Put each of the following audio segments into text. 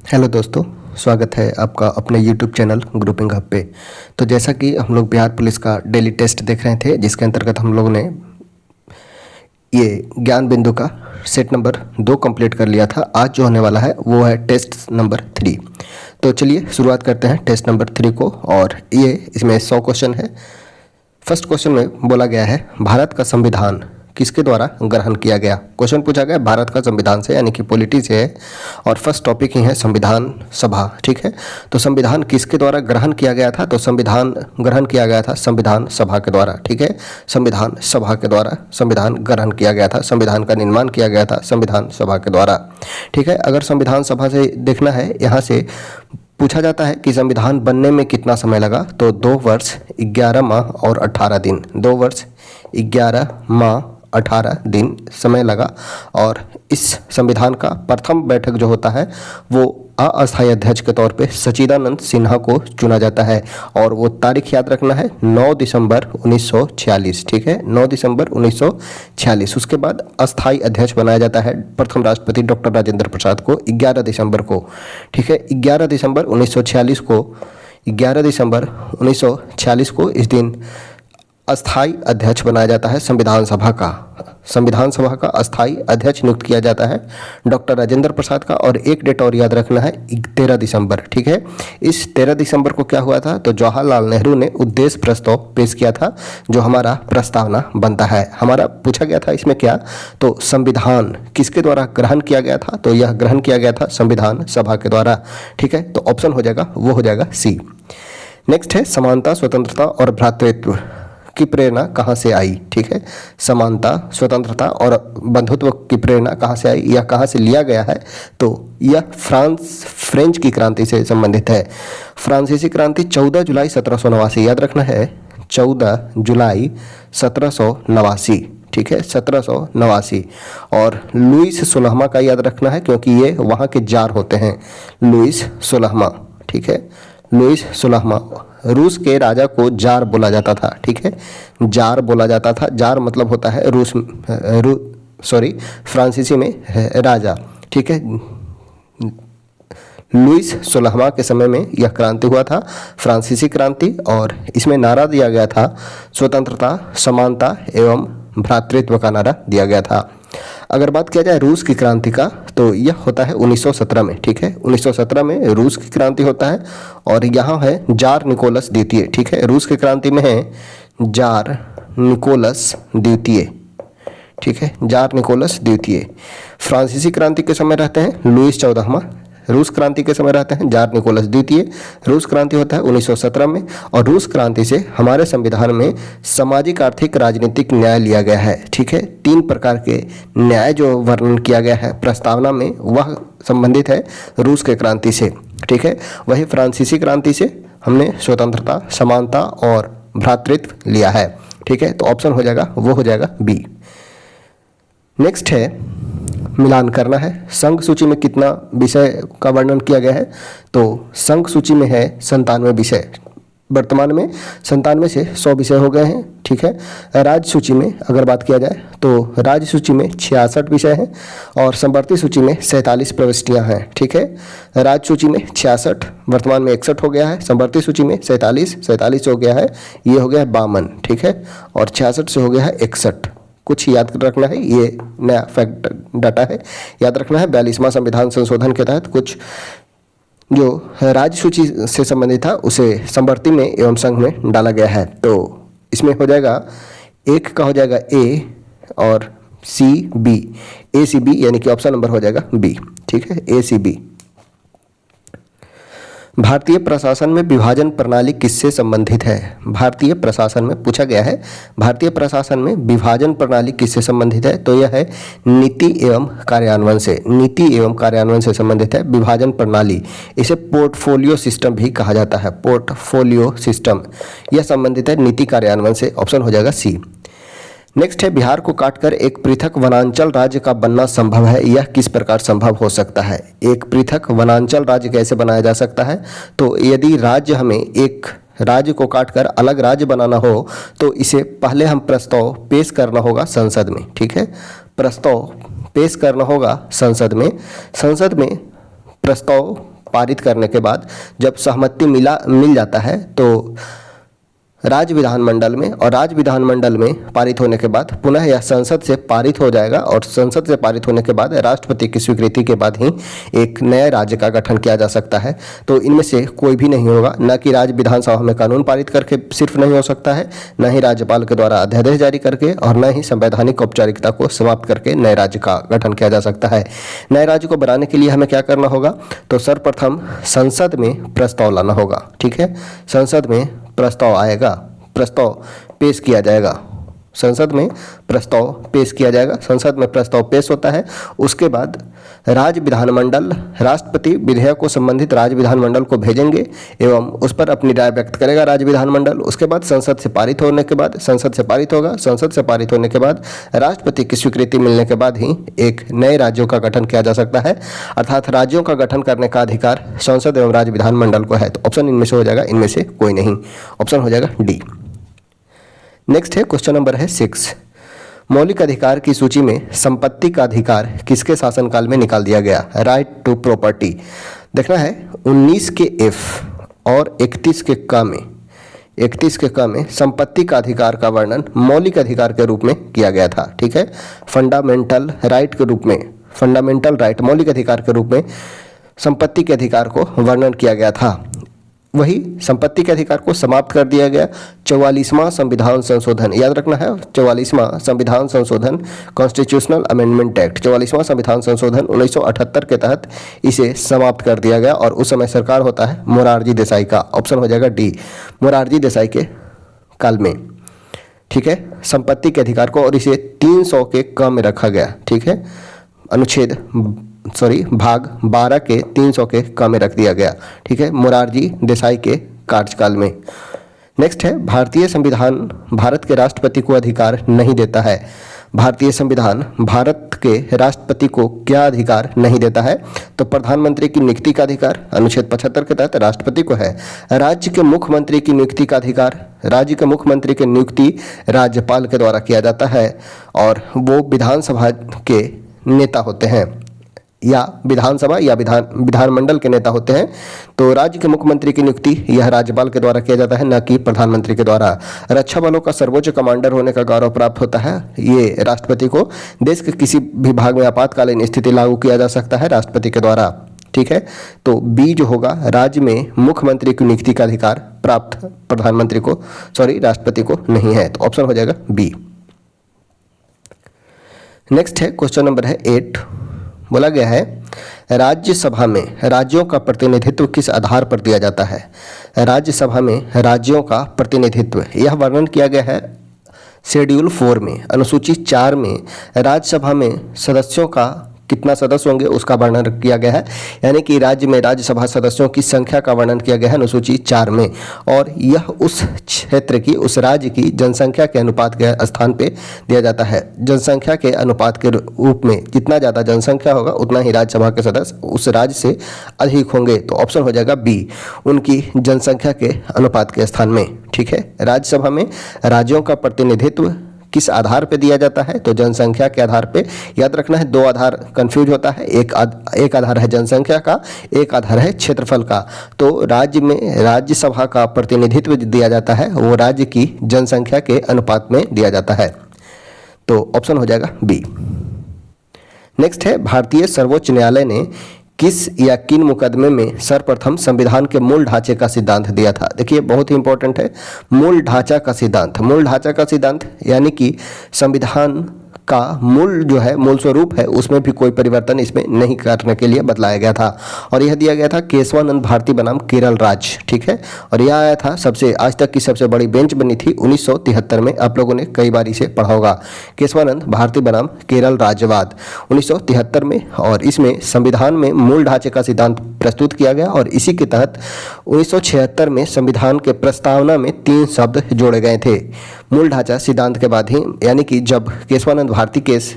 Hello दोस्तों, स्वागत है आपका अपने यूट्यूब चैनल ग्रुपिंग हब पे। तो जैसा कि हम लोग बिहार पुलिस का डेली टेस्ट देख रहे थे, जिसके अंतर्गत हम लोग ने ये ज्ञान बिंदु का सेट नंबर 2 कंप्लीट कर लिया था। आज जो होने वाला है वो है टेस्ट नंबर 3। तो चलिए शुरुआत करते हैं टेस्ट नंबर 3 को। और ये इसमें 100 क्वेश्चन है। फर्स्ट क्वेश्चन में बोला गया है भारत का संविधान किसके द्वारा ग्रहण किया गया। क्वेश्चन पूछा गया भारत का संविधान से, यानी कि पॉलिटी से है। और फर्स्ट टॉपिक ही है संविधान सभा। ठीक है, तो संविधान किसके द्वारा ग्रहण किया गया था, तो संविधान ग्रहण किया गया था संविधान सभा के द्वारा। ठीक है, संविधान सभा के द्वारा संविधान ग्रहण किया गया था, संविधान का निर्माण किया गया था संविधान सभा के द्वारा। ठीक है, अगर संविधान सभा से देखना है, यहाँ से पूछा जाता है कि संविधान बनने में कितना समय लगा, तो 2 वर्ष 11 माह और 18 दिन। 2 वर्ष 11 माह 18 दिन समय लगा। और इस संविधान का प्रथम बैठक जो होता है वो अस्थायी अध्यक्ष के तौर पे सच्चिदानंद सिन्हा को चुना जाता है। और वो तारीख याद रखना है 9 दिसंबर 1946। ठीक है, 9 दिसंबर 1946। उसके बाद अस्थायी अध्यक्ष बनाया जाता है प्रथम राष्ट्रपति डॉक्टर राजेंद्र प्रसाद को 11 दिसंबर को। ठीक है, 11 दिसंबर 1946 को 11 दिसंबर 1946 को इस दिन अस्थायी अध्यक्ष बनाया जाता है संविधान सभा का। संविधान सभा का अस्थायी अध्यक्ष नियुक्त किया जाता है डॉक्टर राजेंद्र प्रसाद का। और एक डेट और याद रखना है 13 दिसंबर। ठीक है, इस 13 दिसंबर को क्या हुआ था, तो जवाहरलाल नेहरू ने उद्देश्य प्रस्ताव पेश किया था, जो हमारा प्रस्तावना बनता है। हमारा पूछा गया था इसमें क्या, तो संविधान किसके द्वारा ग्रहण किया गया था, तो यह ग्रहण किया गया था संविधान सभा के द्वारा। ठीक है, तो ऑप्शन हो जाएगा, वो हो जाएगा सी। नेक्स्ट है समानता, स्वतंत्रता और भ्रातृत्व की प्रेरणा कहाँ से आई। ठीक है, समानता, स्वतंत्रता और बंधुत्व की प्रेरणा कहाँ से आई, यह कहाँ से लिया गया है, तो यह फ्रेंच की क्रांति से संबंधित है। फ्रांसीसी क्रांति 14 जुलाई 1789, याद रखना है 14 जुलाई 1789। ठीक है, 1789। और लुईस 16वां का याद रखना है, क्योंकि ये वहाँ के जार होते हैं, लुईस 16वां। ठीक है, लुईस 16वां। रूस के राजा को जार बोला जाता था। ठीक है, जार बोला जाता था। जार मतलब होता है फ्रांसीसी में राजा। ठीक है, लुईस 16वां के समय में यह क्रांति हुआ था, फ्रांसीसी क्रांति। और इसमें नारा दिया गया था स्वतंत्रता, समानता एवं भ्रातृत्व का नारा दिया गया था। अगर बात किया जाए रूस की क्रांति का, तो यह होता है 1917 में। ठीक है, 1917 में रूस की क्रांति होता है। और यहाँ है जार निकोलस द्वितीय। ठीक है, रूस की क्रांति में है जार निकोलस द्वितीय। ठीक है, जार निकोलस द्वितीय। फ्रांसीसी क्रांति के समय रहते हैं लुईस 14वां। रूस क्रांति के समय रहते हैं जार निकोलस द्वितीय। रूस क्रांति होता है 1917 में। और रूस क्रांति से हमारे संविधान में सामाजिक, आर्थिक, राजनीतिक न्याय लिया गया है। ठीक है, 3 प्रकार के न्याय जो वर्णन किया गया है प्रस्तावना में, वह संबंधित है रूस के क्रांति से। ठीक है, वही फ्रांसीसी क्रांति से हमने स्वतंत्रता, समानता और भ्रातृत्व लिया है। ठीक है, तो ऑप्शन हो जाएगा, वो हो जाएगा बी। नेक्स्ट है मिलान करना है। संघ सूची में कितना विषय का वर्णन किया गया है, तो संघ सूची में है 97 विषय। वर्तमान में 97 से 100 विषय हो गए हैं। ठीक है, राज्य सूची में अगर बात किया जाए तो राज्य सूची में 66 विषय हैं। और संवर्ती सूची में 47 प्रविष्टियां हैं। ठीक है, राज्य सूची में 66, वर्तमान में 61 हो गया है। संवर्ती सूची में 47 हो गया है, ये हो गया है 52। ठीक है, और 66 से हो गया है 61। कुछ याद रखना है, ये नया फैक्ट डाटा है, याद रखना है। 42वां संविधान संशोधन के तहत कुछ जो राज्य सूची से संबंधित था उसे संवर्ती में एवं संघ में डाला गया है। तो इसमें हो जाएगा एक का हो जाएगा ए और सी बी, ए सी बी, यानी कि ऑप्शन नंबर हो जाएगा बी। ठीक है, ए सी बी। भारतीय प्रशासन में विभाजन प्रणाली किससे संबंधित है। भारतीय प्रशासन में पूछा गया है भारतीय प्रशासन में विभाजन प्रणाली किससे संबंधित है, तो यह है नीति एवं कार्यान्वयन से। नीति एवं कार्यान्वयन से संबंधित है विभाजन प्रणाली। इसे पोर्टफोलियो सिस्टम भी कहा जाता है, पोर्टफोलियो सिस्टम। यह संबंधित है नीति कार्यान्वयन से, ऑप्शन हो जाएगा सी। नेक्स्ट है बिहार को काटकर एक पृथक वनांचल राज्य का बनना संभव है, यह किस प्रकार संभव हो सकता है। एक पृथक वनांचल राज्य कैसे बनाया जा सकता है, तो यदि राज्य हमें एक राज्य को काटकर अलग राज्य बनाना हो तो इसे पहले हम प्रस्ताव पेश करना होगा संसद में। ठीक है, प्रस्ताव पेश करना होगा संसद में। संसद में प्रस्ताव पारित करने के बाद जब सहमति मिल जाता है तो राज्य विधानमंडल में, और राज्य विधानमंडल में पारित होने के बाद पुनः यह संसद से पारित हो जाएगा, और संसद से पारित होने के बाद राष्ट्रपति की स्वीकृति के बाद ही एक नए राज्य का गठन किया जा सकता है। तो इनमें से कोई भी नहीं होगा, न कि राज्य विधानसभा में कानून पारित करके सिर्फ नहीं हो सकता है, न ही राज्यपाल के द्वारा अध्यादेश जारी करके, और न ही संवैधानिक औपचारिकता को समाप्त करके नए राज्य का गठन किया जा सकता है। नए राज्य को बनाने के लिए हमें क्या करना होगा, तो सर्वप्रथम संसद में प्रस्ताव लाना होगा। ठीक है, संसद में प्रस्ताव आएगा, प्रस्ताव पेश किया जाएगा, संसद में प्रस्ताव पेश किया जाएगा, संसद में प्रस्ताव पेश होता है। उसके बाद राज्य विधानमंडल, राष्ट्रपति विधेयक को संबंधित राज्य विधानमंडल को भेजेंगे एवं उस पर अपनी राय व्यक्त करेगा राज्य विधानमंडल। उसके बाद संसद से पारित होने के बाद, संसद से पारित होगा, संसद से पारित होने के बाद राष्ट्रपति की स्वीकृति मिलने के बाद ही एक नए राज्यों का गठन किया जा सकता है। अर्थात राज्यों का गठन करने का अधिकार संसद एवं राज्य विधानमंडल को है। तो ऑप्शन इनमें से हो जाएगा, इनमें से कोई नहीं, ऑप्शन हो जाएगा डी। नेक्स्ट है क्वेश्चन नंबर है 6। मौलिक अधिकार की सूची में संपत्ति का अधिकार किसके शासनकाल में निकाल दिया गया? Right to property. देखना है 19 के एफ और 31 के क में, 31 के क में संपत्ति का अधिकार का वर्णन मौलिक अधिकार के रूप में किया गया था। ठीक है, फंडामेंटल राइट के रूप में, फंडामेंटल राइट मौलिक अधिकार के रूप में संपत्ति के अधिकार को वर्णन किया गया था। वही संपत्ति के अधिकार को समाप्त कर दिया गया 44वां संविधान संशोधन, याद रखना है 44वां संविधान संशोधन, कॉन्स्टिट्यूशनल अमेंडमेंट एक्ट, 44वां संविधान संशोधन 1978 के तहत इसे समाप्त कर दिया गया। और उस समय सरकार होता है मोरारजी देसाई का, ऑप्शन हो जाएगा डी, मोरारजी देसाई के काल में। ठीक है, संपत्ति के अधिकार को, और इसे 300 के क में रखा गया। ठीक है, अनुच्छेद भाग 12 के 300 के क में रख दिया गया। ठीक है, मोरारजी देसाई के कार्यकाल में। नेक्स्ट है भारतीय संविधान भारत के राष्ट्रपति को अधिकार नहीं देता है। भारतीय संविधान भारत के राष्ट्रपति को क्या अधिकार नहीं देता है? तो प्रधानमंत्री की नियुक्ति का अधिकार अनुच्छेद 75 के तहत राष्ट्रपति को है। राज्य के मुख्यमंत्री की नियुक्ति का अधिकार, राज्य के मुख्यमंत्री की नियुक्ति राज्यपाल के द्वारा किया जाता है, और वो विधानसभा के नेता होते हैं, या विधानसभा या विधानमंडल के नेता होते हैं। तो राज्य के मुख्यमंत्री की नियुक्ति यह राज्यपाल के द्वारा किया जाता है, न कि प्रधानमंत्री के द्वारा। रक्षा बलों का सर्वोच्च कमांडर होने का गौरव प्राप्त होता है ये राष्ट्रपति को। देश के किसी भी भाग में आपातकालीन स्थिति लागू किया जा सकता है राष्ट्रपति के द्वारा। ठीक है, तो बी जो होगा, राज्य में मुख्यमंत्री की नियुक्ति का अधिकार प्राप्त प्रधानमंत्री को, राष्ट्रपति को नहीं है। तो ऑप्शन हो जाएगा बी। नेक्स्ट है क्वेश्चन नंबर है 8। बोला गया है राज्यसभा में राज्यों का प्रतिनिधित्व किस आधार पर दिया जाता है? राज्यसभा में राज्यों का प्रतिनिधित्व यह वर्णन किया गया है शेड्यूल 4 में, अनुसूची 4 में। राज्यसभा में सदस्यों का कितना सदस्य होंगे उसका वर्णन किया गया है, यानी कि राज्य में राज्यसभा सदस्यों की संख्या का वर्णन किया गया है अनुसूची 4 में। और यह उस क्षेत्र की, उस राज्य की जनसंख्या के अनुपात के स्थान पे दिया जाता है। जनसंख्या के अनुपात के रूप में जितना ज़्यादा जनसंख्या होगा उतना ही राज्यसभा के सदस्य उस राज्य से अधिक होंगे। तो ऑप्शन हो जाएगा बी, उनकी जनसंख्या के अनुपात के स्थान में। ठीक है, राज्यसभा में राज्यों का प्रतिनिधित्व किस आधार पे दिया जाता है? तो जनसंख्या के आधार पे। याद रखना है 2 आधार कंफ्यूज होता है, एक आधार है जनसंख्या का, एक आधार है क्षेत्रफल का। तो राज्य में राज्यसभा का प्रतिनिधित्व दिया जाता है वो राज्य की जनसंख्या के अनुपात में दिया जाता है। तो ऑप्शन हो जाएगा बी। नेक्स्ट है भारतीय सर्वोच्च न्यायालय ने किस या किन मुकदमे में सर्वप्रथम संविधान के मूल ढांचे का सिद्धांत दिया था? देखिए बहुत ही इंपॉर्टेंट है, मूल ढांचा का सिद्धांत। मूल ढांचा का सिद्धांत यानी कि संविधान का मूल जो है, मूल स्वरूप है, उसमें भी कोई परिवर्तन इसमें नहीं करने के लिए बतलाया गया था। और यह दिया गया था केशवानंद भारती बनाम केरल राज्य। ठीक है, और यह आया था आज तक की सबसे बड़ी बेंच बनी थी 1973 में। आप लोगों ने कई बार इसे पढ़ा होगा, केशवानंद भारती बनाम केरल राज्यवाद 1973 में। और इसमें संविधान में मूल ढांचे का सिद्धांत प्रस्तुत किया गया, और इसी के तहत 1976 में संविधान के प्रस्तावना में 3 शब्द जोड़े गए थे मूल ढांचा सिद्धांत के बाद ही। यानी कि जब केशवानंद भारती केस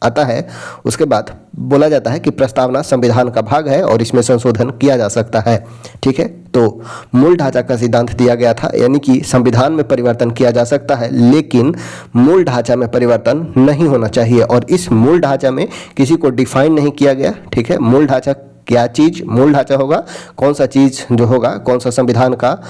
आता है उसके बाद बोला जाता है कि प्रस्तावना संविधान का भाग है और इसमें संशोधन किया जा सकता है। ठीक है, तो मूल ढांचा का सिद्धांत दिया गया था, यानी कि संविधान में परिवर्तन किया जा सकता है लेकिन मूल ढांचा में परिवर्तन नहीं होना चाहिए। और इस मूल ढांचा में किसी को डिफाइन नहीं किया गया। ठीक है, मूल ढांचा क्या चीज़ मूल ढांचा होगा, कौन सा चीज़ जो होगा, कौन सा संविधान का,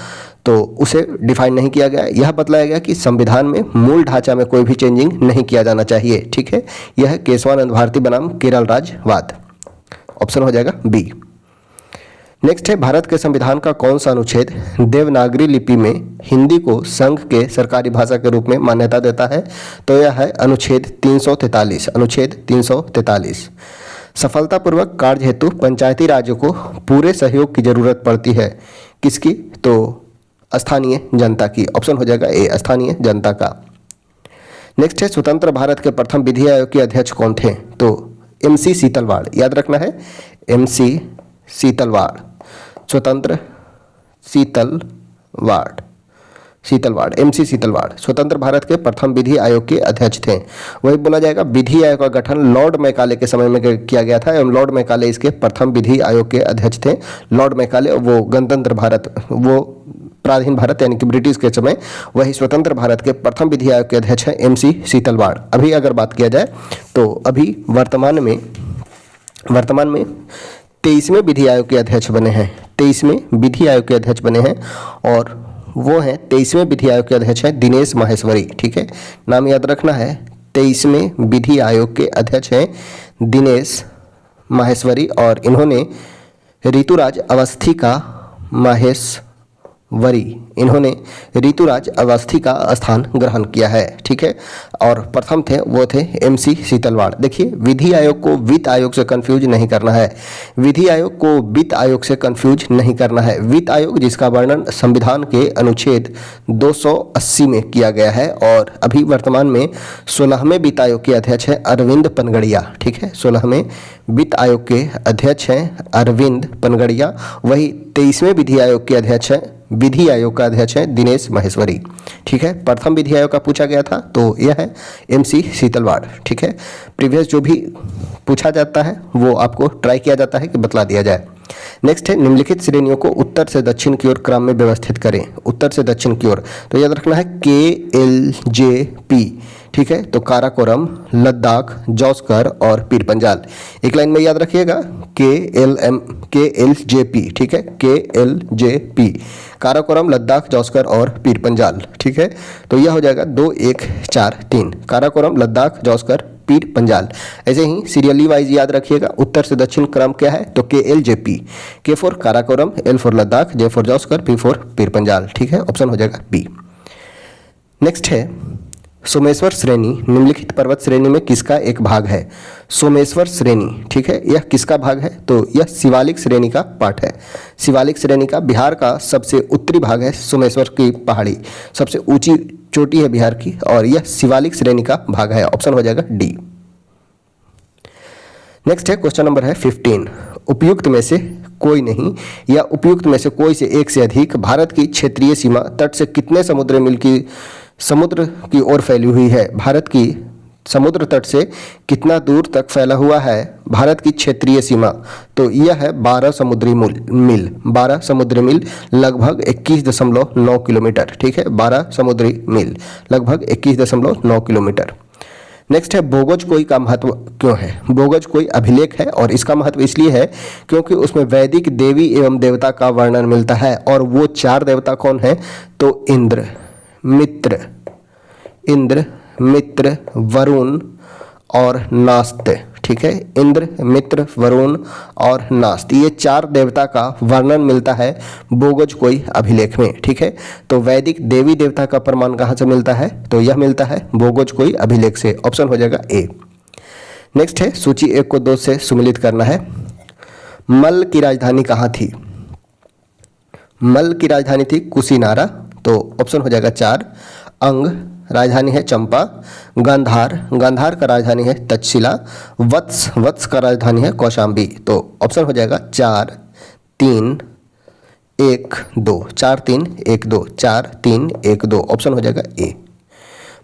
तो उसे डिफाइन नहीं किया गया। यह बतलाया गया कि संविधान में मूल ढांचा में कोई भी चेंजिंग नहीं किया जाना चाहिए। ठीक है, यह केशवानंद भारती बनाम केरल राज्यवाद, ऑप्शन हो जाएगा बी। नेक्स्ट है, भारत के संविधान का कौन सा अनुच्छेद देवनागरी लिपि में हिंदी को संघ के सरकारी भाषा के रूप में मान्यता देता है? तो यह है अनुच्छेद 343, अनुच्छेद 343। सफलतापूर्वक कार्य हेतु पंचायती राज्यों को पूरे सहयोग की जरूरत पड़ती है, किसकी? तो स्थानीय जनता की, ऑप्शन हो जाएगा ए, स्थानीय जनता का। नेक्स्ट है, स्वतंत्र भारत के प्रथम विधि आयोग के अध्यक्ष कौन थे? तो MC सीतलवाड़, याद रखना है, MC सीतलवाड़, स्वतंत्र सीतलवाड़, MC सीतलवाड़ स्वतंत्र भारत के प्रथम विधि आयोग के अध्यक्ष थे। वही बोला जाएगा, विधि आयोग का गठन लॉर्ड मैकाले के समय में किया गया था एवं लॉर्ड मैकाले इसके प्रथम विधि आयोग के अध्यक्ष थे। लॉर्ड मैकाले वो गणतंत्र भारत, वो पराधीन भारत यानी कि ब्रिटिश के समय, वही स्वतंत्र भारत के प्रथम विधि आयोग के अध्यक्ष हैं MC सीतलवाड़। अभी अगर बात किया जाए तो अभी वर्तमान में 23वें विधि आयोग के अध्यक्ष बने हैं, 23वें विधि आयोग के अध्यक्ष बने हैं, और वो हैं 23वें विधि आयोग के अध्यक्ष हैं दिनेश माहेश्वरी। ठीक है, नाम याद रखना है, 23वें विधि आयोग के अध्यक्ष हैं दिनेश माहेश्वरी, और इन्होंने ऋतुराज अवस्थी का स्थान ग्रहण किया है। ठीक है, और प्रथम थे वो थे MC सीतलवाड़। देखिए, विधि आयोग को वित्त आयोग से कंफ्यूज नहीं करना है, विधि आयोग को वित्त आयोग से कंफ्यूज नहीं करना है। वित्त आयोग जिसका वर्णन संविधान के अनुच्छेद 280 में किया गया है, और अभी वर्तमान में 16वें वित्त आयोग के अध्यक्ष हैं अरविंद पनगड़िया। ठीक है, 16वें वित्त आयोग के अध्यक्ष हैं अरविंद पनगड़िया। वही 23वें विधि आयोग के अध्यक्ष हैं, विधि आयोग का अध्यक्ष है दिनेश माहेश्वरी। ठीक है, प्रथम विधि आयोग का पूछा गया था तो यह है MC सीतलवाड़। ठीक है, प्रीवियस जो भी पूछा जाता है वो आपको ट्राई किया जाता है कि बतला दिया जाए। नेक्स्ट है, निम्नलिखित श्रेणियों को उत्तर से दक्षिण की ओर क्रम में व्यवस्थित करें। उत्तर से दक्षिण की ओर तो याद रखना है KLJP। ठीक है, तो काराकोरम, लद्दाख, जौस्कर और पीर पंजाल। एक लाइन में याद रखिएगा, KLJP। ठीक है, KLJP, काराकोरम, लद्दाख, जौस्कर और पीर पंजाल। ठीक है, तो यह हो जाएगा 2 1 4 3, काराकोरम, लद्दाख, जौस्कर, पीर पंजाल। ऐसे ही सीरियली वाइज याद रखिएगा, उत्तर से दक्षिण क्रम क्या है? तो KLJP, K for Karakoram, L for Ladakh, J for Zanskar, P for Pir Panjal. ठीक है, ऑप्शन हो जाएगा बी। नेक्स्ट है, सोमेश्वर श्रेणी निम्नलिखित पर्वत श्रेणी में किसका एक भाग है? सोमेश्वर श्रेणी, ठीक है, यह किसका भाग है? तो यह शिवालिक श्रेणी का पार्ट है। शिवालिक श्रेणी का बिहार का सबसे उत्तरी भाग है सोमेश्वर की पहाड़ी, सबसे ऊंची चोटी है बिहार की, और यह शिवालिक श्रेणी का भाग है। ऑप्शन हो जाएगा डी। नेक्स्ट है, क्वेश्चन नंबर है 15, उपयुक्त में से कोई नहीं या उपयुक्त में से कोई से एक से अधिक भारत की क्षेत्रीय सीमा तट से कितने समुद्र की ओर फैली हुई है? भारत की समुद्र तट से कितना दूर तक फैला हुआ है भारत की क्षेत्रीय सीमा? तो यह है 12 समुद्री मील, 12 समुद्री मील, लगभग 21.9 किलोमीटर। ठीक है, 12 समुद्री मील, लगभग 21.9 किलोमीटर। नेक्स्ट है, बोगज कोई का महत्व क्यों है? बोगज कोई अभिलेख है और इसका महत्व इसलिए है क्योंकि उसमें वैदिक देवी एवं देवता का वर्णन मिलता है, और वो 4 देवता कौन है? तो इंद्र, मित्र, वरुण और नास्त। ठीक है, इंद्र, मित्र, वरुण और नास्त, ये 4 देवता का वर्णन मिलता है बोगज कोई अभिलेख में। ठीक है, तो वैदिक देवी देवता का प्रमाण कहाँ से मिलता है? तो यह मिलता है बोगज कोई अभिलेख से। ऑप्शन हो जाएगा ए। नेक्स्ट है, सूची 1 को 2 से सुमिलित करना है। मल्ल की राजधानी कहाँ थी? मल्ल की राजधानी थी कुशीनारा, तो ऑप्शन हो जाएगा 4। अंग, राजधानी है चंपा। गांधार का राजधानी है तक्षशिला। वत्स का राजधानी है कौशाम्बी, तो ऑप्शन हो जाएगा 4 3 1 2, 4 3 1 2, 4 3 1 2, ऑप्शन हो जाएगा ए।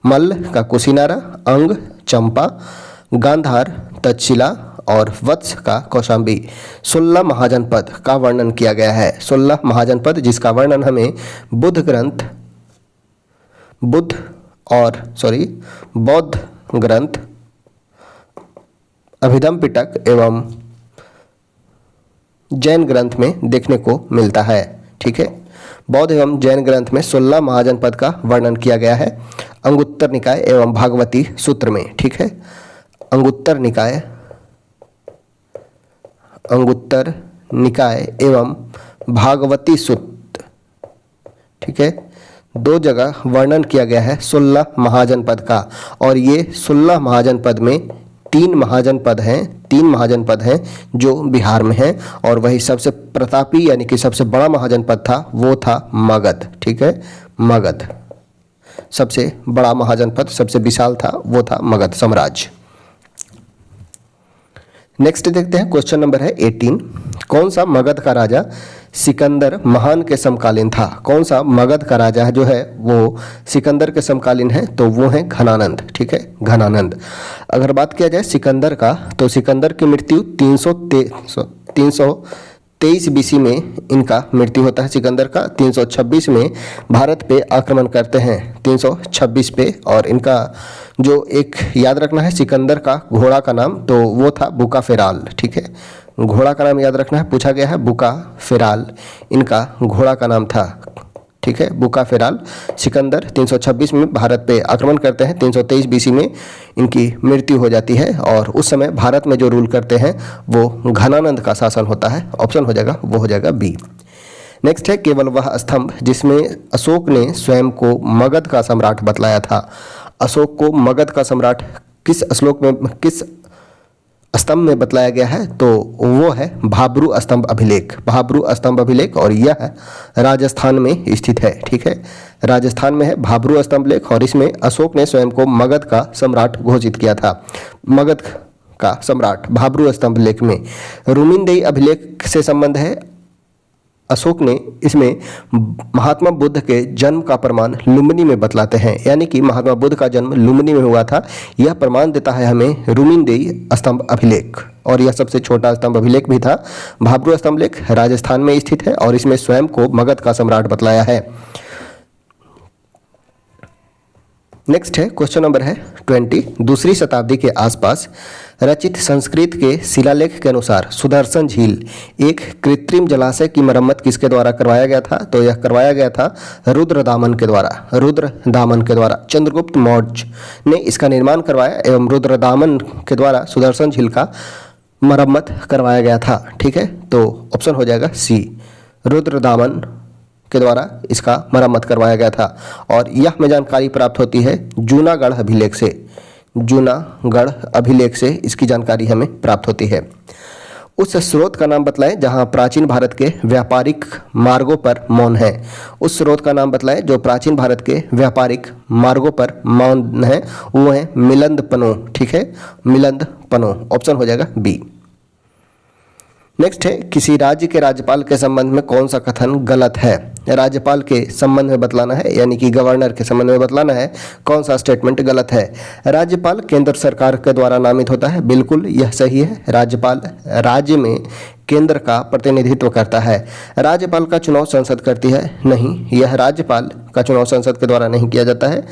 मल्ल का कुशीनारा, अंग चंपा, गांधार तक्षशिला और वत्स का कौशाम्बी। 16 महाजनपद का वर्णन किया गया है। 16 महाजनपद जिसका वर्णन हमें बौद्ध ग्रंथ अभिधम पिटक एवं जैन ग्रंथ में देखने को मिलता है। ठीक है, बौद्ध एवं जैन ग्रंथ में 16 महाजनपद का वर्णन किया गया है अंगुत्तर निकाय एवं भागवती सूत्र में। ठीक है, अंगुत्तर निकाय एवं भागवती सूत्र, ठीक है, 2 जगह वर्णन किया गया है 16 महाजनपद का। और ये 16 महाजनपद में 3 महाजनपद हैं जो बिहार में हैं। और वही सबसे प्रतापी यानी कि सबसे बड़ा महाजनपद था वो था मगध। ठीक है, मगध सबसे बड़ा महाजनपद, सबसे विशाल था वो था मगध साम्राज्य। नेक्स्ट देखते हैं, क्वेश्चन नंबर है 18। कौन सा मगध का राजा सिकंदर महान के समकालीन था? कौन सा मगध का राजा जो है वो सिकंदर के समकालीन है? तो वो है घनानंद। ठीक है, घनानंद। अगर बात किया जाए सिकंदर का, तो सिकंदर की मृत्यु 323 बीसी में इनका मृत्यु होता है सिकंदर का। 326 में भारत पे आक्रमण करते हैं 326 पे। और इनका जो एक याद रखना है सिकंदर का घोड़ा का नाम, तो वो था बुकाफेराल। ठीक है, घोड़ा का नाम याद रखना है, पूछा गया है बुकाफेराल इनका घोड़ा का नाम था। ठीक है, बुकाफेराल। सिकंदर 326 में भारत पे आक्रमण करते हैं, 323 बीसी में इनकी मृत्यु हो जाती है। और उस समय भारत में जो रूल करते हैं वो घनानंद का शासन होता है। ऑप्शन हो जाएगा, वो हो जाएगा बी। नेक्स्ट है, केवल वह स्तंभ जिसमें अशोक ने स्वयं को मगध का सम्राट बतलाया था। अशोक को मगध का सम्राट किस स्तंभ में बतलाया गया है? तो वो है भाब्रू स्तंभ अभिलेख। और यह राजस्थान में स्थित है। ठीक है, राजस्थान में है भाब्रू स्तंभ लेख। और इसमें अशोक ने स्वयं को मगध का सम्राट घोषित किया था। मगध का सम्राट भाब्रू स्तंभ लेख में। रुमिनदेई अभिलेख से संबंध है। अशोक ने इसमें महात्मा बुद्ध के जन्म का प्रमाण लुम्बिनी में बतलाते हैं, यानी कि महात्मा बुद्ध का जन्म लुम्बिनी में हुआ था। यह प्रमाण देता है हमें रुमिनदेई स्तंभ अभिलेख। और यह सबसे छोटा स्तंभ अभिलेख भी था। भाब्रू स्तंभ लेख राजस्थान में स्थित है और इसमें स्वयं को मगध का सम्राट बतलाया है। नेक्स्ट है, क्वेश्चन नंबर है 20। दूसरी शताब्दी के आसपास रचित संस्कृत के शिलालेख के अनुसार सुदर्शन झील एक कृत्रिम जलाशय की मरम्मत किसके द्वारा करवाया गया था? तो यह करवाया गया था रुद्रदामन के द्वारा। चंद्रगुप्त मौर्य ने इसका निर्माण करवाया एवं रुद्रदामन के द्वारा सुदर्शन झील का मरम्मत करवाया गया था। ठीक है, तो ऑप्शन हो जाएगा सी, रुद्रदामन के द्वारा इसका मरम्मत करवाया गया था। और यह में जानकारी प्राप्त होती है जूनागढ़ अभिलेख से इसकी जानकारी हमें प्राप्त होती है। उस स्रोत का नाम बतलाएं जहां प्राचीन भारत के व्यापारिक मार्गों पर मौन है। उस स्रोत का नाम बतलाएं जो प्राचीन भारत के व्यापारिक मार्गों पर मौन है, वो है मिलंदपनो। ठीक है, मिलंदपनो। ऑप्शन हो जाएगा बी। नेक्स्ट है, किसी राज्य के राज्यपाल के संबंध में कौन सा कथन गलत है? राज्यपाल के संबंध में बतलाना है, यानी कि गवर्नर के संबंध में बतलाना है कौन सा स्टेटमेंट गलत है। राज्यपाल केंद्र सरकार के द्वारा नामित होता है, बिल्कुल यह सही है। राज्यपाल राज्य में केंद्र का प्रतिनिधित्व करता है। राज्यपाल का चुनाव संसद करती है? नहीं, यह राज्यपाल का चुनाव संसद के द्वारा नहीं किया जाता है।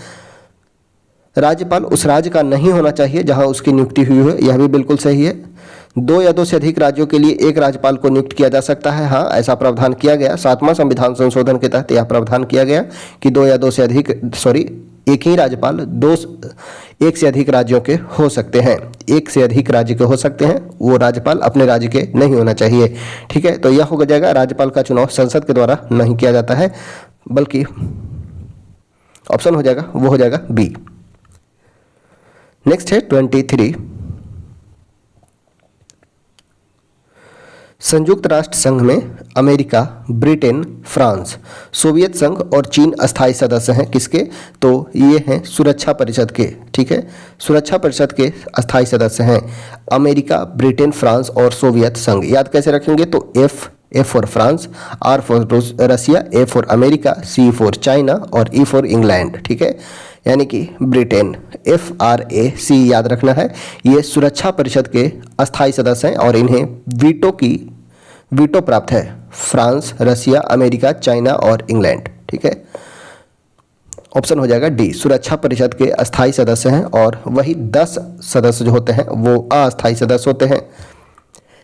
राज्यपाल उस राज्य का नहीं होना चाहिए जहां उसकी नियुक्ति हुई हो, यह भी बिल्कुल सही है। 2 या 2 से अधिक राज्यों के लिए एक राज्यपाल को नियुक्त किया जा सकता है। हाँ, ऐसा प्रावधान किया गया 7वां संविधान संशोधन के तहत। यह प्रावधान किया गया कि 2 या 2 से अधिक एक ही राज्यपाल 1 से अधिक राज्यों के हो सकते हैं। 1 से अधिक राज्य के हो सकते हैं, वो राज्यपाल अपने राज्य के नहीं होना चाहिए। ठीक है, तो यह हो जाएगा राज्यपाल का चुनाव संसद के द्वारा नहीं किया जाता है, बल्कि ऑप्शन हो जाएगा, वो हो जाएगा बी। नेक्स्ट है 23। संयुक्त राष्ट्र संघ में अमेरिका, ब्रिटेन, फ्रांस, सोवियत संघ और चीन अस्थायी सदस्य हैं। किसके? तो ये हैं सुरक्षा परिषद के। ठीक है, सुरक्षा परिषद के अस्थायी सदस्य हैं अमेरिका, ब्रिटेन, फ्रांस और सोवियत संघ। याद कैसे रखेंगे? तो F for France, R for Russia, A for America, C for China और ई फॉर इंग्लैंड। ठीक है, यानी कि ब्रिटेन, FRAC याद रखना है। ये सुरक्षा परिषद के अस्थायी सदस्य हैं और इन्हें वीटो प्राप्त है। फ्रांस, रसिया, अमेरिका, चाइना और इंग्लैंड। ठीक है, ऑप्शन हो जाएगा डी। सुरक्षा परिषद के अस्थायी सदस्य हैं और वही 10 सदस्य जो होते हैं वो अस्थायी सदस्य होते हैं।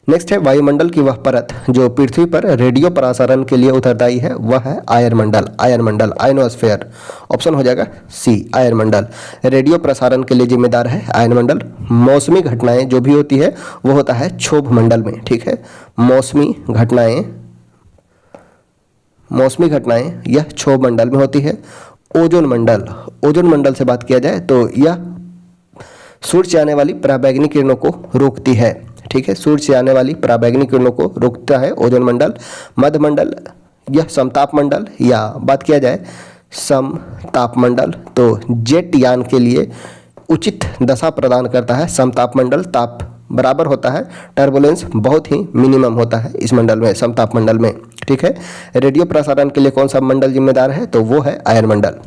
नेक्स्ट है वायुमंडल की वह परत जो पृथ्वी पर रेडियो प्रसारण के लिए उत्तरदायी है, वह है आयनमंडल। आयनमंडल, आयनोस्फेयर। ऑप्शन हो जाएगा सी, आयनमंडल। रेडियो प्रसारण के लिए जिम्मेदार है आयनमंडल। मौसमी घटनाएं जो भी होती है वो होता है क्षोभ मंडल में, ठीक है। मौसमी घटनाएं यह क्षोभ मंडल में होती है। ओजोन मंडल, ओजोन मंडल से बात किया जाए तो यह सूर्य से आने वाली पराबैंगनी किरणों को रोकती है, ठीक है। सूर्य से आने वाली पराबैंगनी किरणों को रोकता है ओजोन मंडल। मध्य मंडल यह समताप मंडल, या बात किया जाए समताप मंडल तो जेट यान के लिए उचित दशा प्रदान करता है समताप मंडल। ताप बराबर होता है, टर्बुलेंस बहुत ही मिनिमम होता है इस मंडल में, समताप मंडल में, ठीक है। रेडियो प्रसारण के लिए कौन सा मंडल जिम्मेदार है, तो वो है आयन मंडल।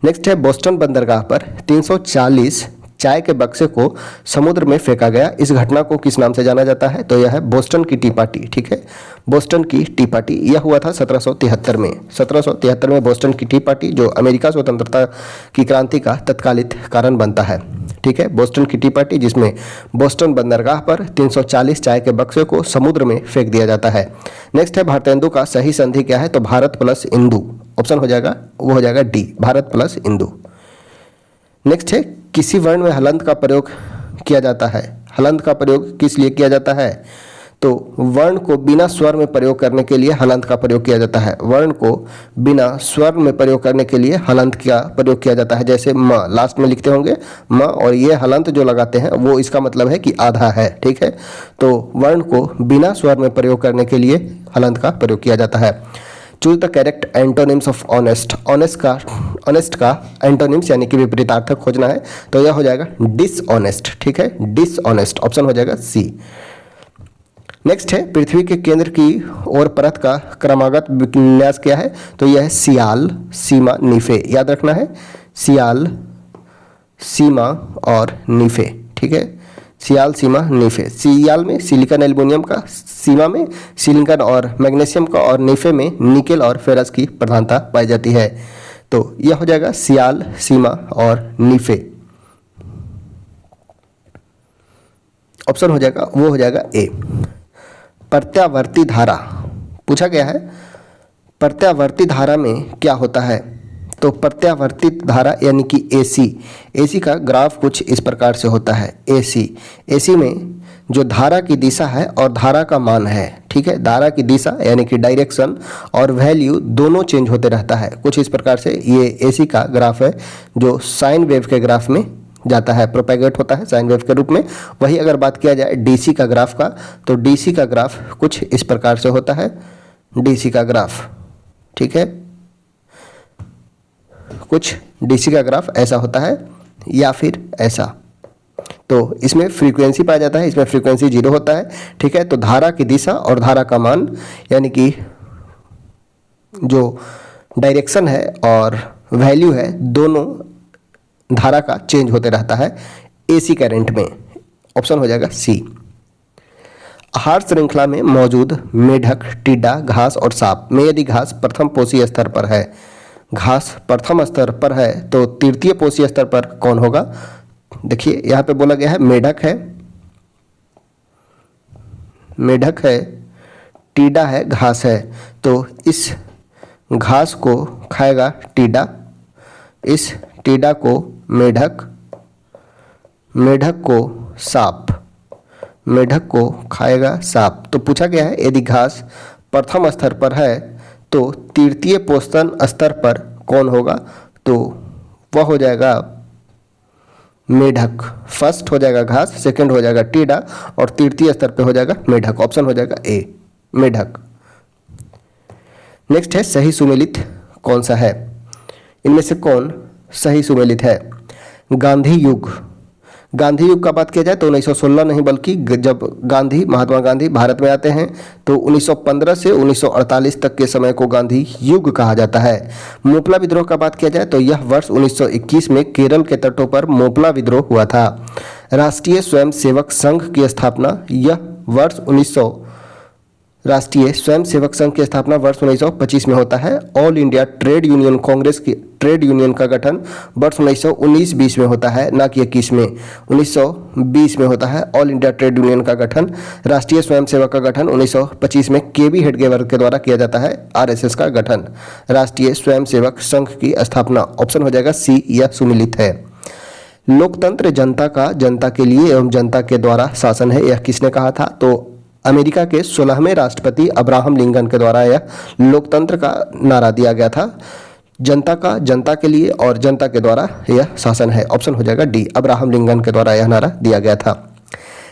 नेक्स्ट है बोस्टन बंदरगाह पर 340 चाय के बक्से को समुद्र में फेंका गया, इस घटना को किस नाम से जाना जाता है, तो यह है बोस्टन की टी पार्टी, ठीक है। बोस्टन की टी पार्टी यह हुआ था 1773 में। 1773 में बोस्टन की टी पार्टी जो अमेरिका स्वतंत्रता की क्रांति का तत्कालिक कारण बनता है, ठीक है। बोस्टन की टी पार्टी जिसमें बोस्टन बंदरगाह पर 340 चाय के बक्से को समुद्र में फेंक दिया जाता है। नेक्स्ट है भारतेंदु का सही संधि क्या है, तो भारत प्लस इंदु। ऑप्शन हो जाएगा वो हो जाएगा D, Bharat plus Indu. Next है किसी वर्ण में हलंत का प्रयोग किया जाता है। हलंत का प्रयोग किस लिए किया जाता है, तो वर्ण को बिना स्वर में प्रयोग करने के लिए हलंत का प्रयोग किया जाता है। वर्ण को बिना स्वर में प्रयोग करने के लिए हलंत का प्रयोग किया जाता है। जैसे म लास्ट में लिखते होंगे म, और ये हलंत जो लगाते हैं वो इसका मतलब है कि आधा है, ठीक है। तो वर्ण को बिना स्वर में प्रयोग करने के लिए हलंत का प्रयोग किया जाता है। Choose the correct antonyms of honest. Honest का एंटोनिम्स यानी कि विपरीतार्थक खोजना है, तो यह हो जाएगा डिसऑनेस्ट, ठीक है। डिसऑनेस्ट ऑप्शन हो जाएगा सी। नेक्स्ट है पृथ्वी के केंद्र की ओर परत का क्रमागत विन्यास क्या है, तो यह है सियाल, सीमा, नीफे। याद रखना है सियाल, सीमा और नीफे, ठीक है। सियाल, सीमा, नीफे। सियाल में सिलिकॉन एल्युमिनियम का, सीमा में सिलिकॉन और मैग्नीशियम का, और नीफे में निकेल और फेरस की प्रधानता पाई जाती है। तो यह हो जाएगा सियाल, सीमा और नीफे। ऑप्शन हो जाएगा वो हो जाएगा ए। प्रत्यावर्ती धारा पूछा गया है, प्रत्यावर्ती धारा में क्या होता है, तो प्रत्यावर्तित धारा यानी कि एसी, एसी का ग्राफ कुछ इस प्रकार से होता है। एसी में जो धारा की दिशा है और धारा का मान है, ठीक है। धारा की दिशा यानी कि डायरेक्शन और वैल्यू दोनों चेंज होते रहता है। कुछ इस प्रकार से ये एसी का ग्राफ है जो साइन वेव के ग्राफ में जाता है, प्रोपेगेट होता है साइन वेव के रूप में। वही अगर बात किया जाए डीसी का ग्राफ का, तो डीसी का ग्राफ कुछ इस प्रकार से होता है, डीसी का ग्राफ, ठीक है। कुछ डीसी का ग्राफ ऐसा होता है या फिर ऐसा। तो इसमें फ्रीक्वेंसी पाया जाता है, इसमें फ्रीक्वेंसी 0 होता है, ठीक है। तो धारा की दिशा और धारा का मान यानी कि जो डायरेक्शन है और वैल्यू है दोनों धारा का चेंज होते रहता है एसी करंट में। ऑप्शन हो जाएगा सी। आहार श्रृंखला में मौजूद मेढक, टिड्डा, घास और सांप में यदि घास प्रथम पोषी स्तर पर है, घास प्रथम स्तर पर है, तो तृतीय पोषी स्तर पर कौन होगा। देखिए यहाँ पे बोला गया है मेढक है, टिड्डा है, घास है। तो इस घास को खाएगा टिड्डा, इस टिड्डा को मेढक, मेढक को सांप, मेढक को खाएगा सांप। तो पूछा गया है यदि घास प्रथम स्तर पर है तो तृतीय पोषण स्तर पर कौन होगा, तो वह हो जाएगा मेढक। फर्स्ट हो जाएगा घास, सेकंड हो जाएगा टिड्डा और तृतीय स्तर पे हो जाएगा मेढक। ऑप्शन हो जाएगा ए, मेढक। नेक्स्ट है सही सुमेलित कौन सा है, इनमें से कौन सही सुमेलित है। गांधी युग, गांधी युग का बात किया जाए तो 1916 नहीं बल्कि जब गांधी, महात्मा गांधी भारत में आते हैं तो 1915 से 1948 तक के समय को गांधी युग कहा जाता है। मोपला विद्रोह का बात किया जाए तो यह वर्ष 1921 में केरल के तटों पर मोपला विद्रोह हुआ था। राष्ट्रीय स्वयंसेवक संघ की स्थापना यह वर्ष 1925 में होता है। All India trade union Congress की ट्रेड यूनियन का गठन वर्ष 1919-20 में होता है, ना कि 21 में, 1920 में होता है। ऑल इंडिया ट्रेड यूनियन का गठन, राष्ट्रीय स्वयंसेवक का गठन 1925 में केवी हेडगेवार के द्वारा किया जाता है। आरएसएस का गठन, राष्ट्रीय स्वयंसेवक संघ की स्थापना, ऑप्शन हो जाएगा सी, यह सुमिलित है। लोकतंत्र जनता का, जनता के लिए एवं जनता के द्वारा शासन है, यह किसने कहा था? तो अमेरिका के 16वें राष्ट्रपति अब्राहम लिंकन के द्वारा यह लोकतंत्र का नारा दिया गया था। जनता का, जनता के लिए और जनता के द्वारा यह शासन है, ऑप्शन हो जाएगा डी, अब्राहम लिंकन के द्वारा यह नारा दिया गया था।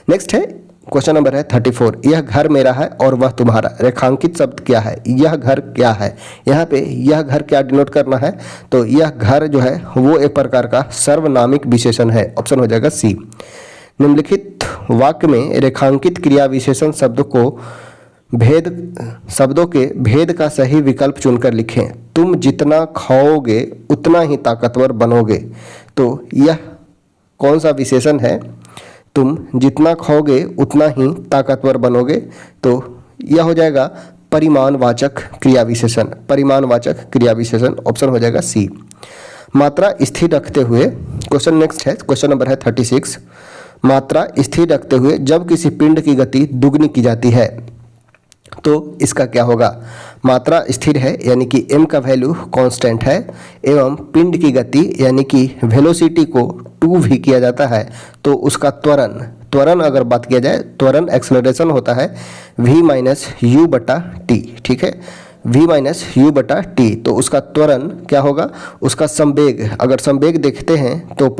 नेक्स्ट है क्वेश्चन नंबर है 34, यह घर मेरा है और वह तुम्हारा, रेखांकित शब्द क्या है? यह घर क्या है? यहाँ पे यह घर क्या डिनोट करना है? तो यह घर जो है वो एक प्रकार का सर्वनामिक विशेषण है, ऑप्शन हो जाएगा सी। निम्नलिखित वाक्य में रेखांकित क्रिया विशेषण शब्दों के भेद का सही विकल्प चुनकर लिखें। तुम जितना खाओगे उतना ही ताकतवर बनोगे। तो यह कौन सा विशेषण है? तुम जितना खाओगे उतना ही ताकतवर बनोगे। तो यह हो जाएगा परिमाणवाचक क्रिया विशेषण, परिमाणवाचक क्रिया विशेषण, ऑप्शन हो जाएगा सी। मात्रा स्थिर रखते हुए, क्वेश्चन नेक्स्ट है, क्वेश्चन नंबर है 36, मात्रा स्थिर रखते हुए जब किसी पिंड की गति दुगनी की जाती है तो इसका क्या होगा? मात्रा स्थिर है यानी कि m का वैल्यू कांस्टेंट है एवं पिंड की गति यानी कि वेलोसिटी को 2v किया जाता है, तो उसका त्वरण अगर बात किया जाए, त्वरण एक्सेलरेशन होता है v माइनस यू बटा टी, ठीक है, v माइनस यू बटा टी। तो उसका त्वरण क्या होगा? उसका संवेग, अगर संवेग देखते हैं तो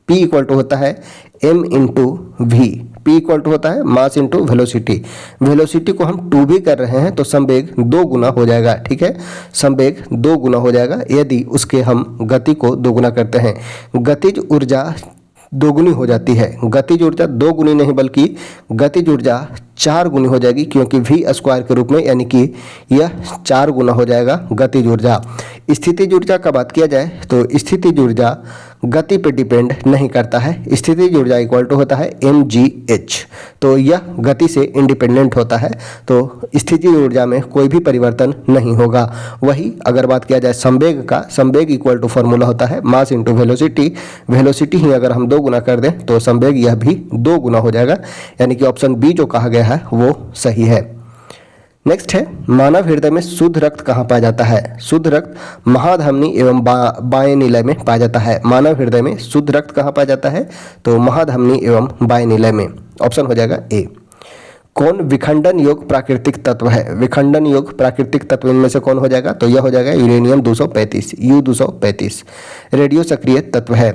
P इक्वल टू होता है m into v, P equal to होता है मास इंटू वेलोसिटी। वेलोसिटी को हम 2v कर रहे हैं तो संवेग 2 गुना हो जाएगा, ठीक है, संवेग 2 गुना हो जाएगा यदि उसके हम गति को 2 गुना करते हैं। गतिज ऊर्जा दोगुनी हो जाती है, गतिज ऊर्जा 2 गुनी नहीं बल्कि गतिज ऊर्जा 4 गुनी हो जाएगी, क्योंकि v स्क्वायर के रूप में, यानी कि यह 4 गुना हो जाएगा गतिज ऊर्जा। स्थितिज ऊर्जा का बात किया जाए तो स्थितिज ऊर्जा गति पे डिपेंड नहीं करता है, स्थितिज ऊर्जा इक्वल टू होता है mgh, तो यह गति से इंडिपेंडेंट होता है, तो स्थितिज ऊर्जा में कोई भी परिवर्तन नहीं होगा। वही अगर बात किया जाए संवेग का, संवेग इक्वल टू फॉर्मूला होता है मास इंटू वेलोसिटी, वेलोसिटी ही अगर हम 2 गुना कर दें तो संवेग यह भी 2 गुना हो जाएगा, यानी कि ऑप्शन बी जो कहा गया है वो सही है। नेक्स्ट है, मानव हृदय में शुद्ध रक्त कहाँ पाया जाता है? शुद्ध रक्त महाधमनी एवं बाएं नीलय में पाया जाता है। मानव हृदय में शुद्ध रक्त कहाँ पाया जाता है? तो महाधमनी एवं बाएं नीलय में, ऑप्शन हो जाएगा ए। कौन विखंडन योग्य प्राकृतिक तत्व है? विखंडन योग्य प्राकृतिक तत्व इनमें से कौन हो जाएगा? तो यह हो जाएगा यूरेनियम 235, U235 रेडियो सक्रिय तत्व है।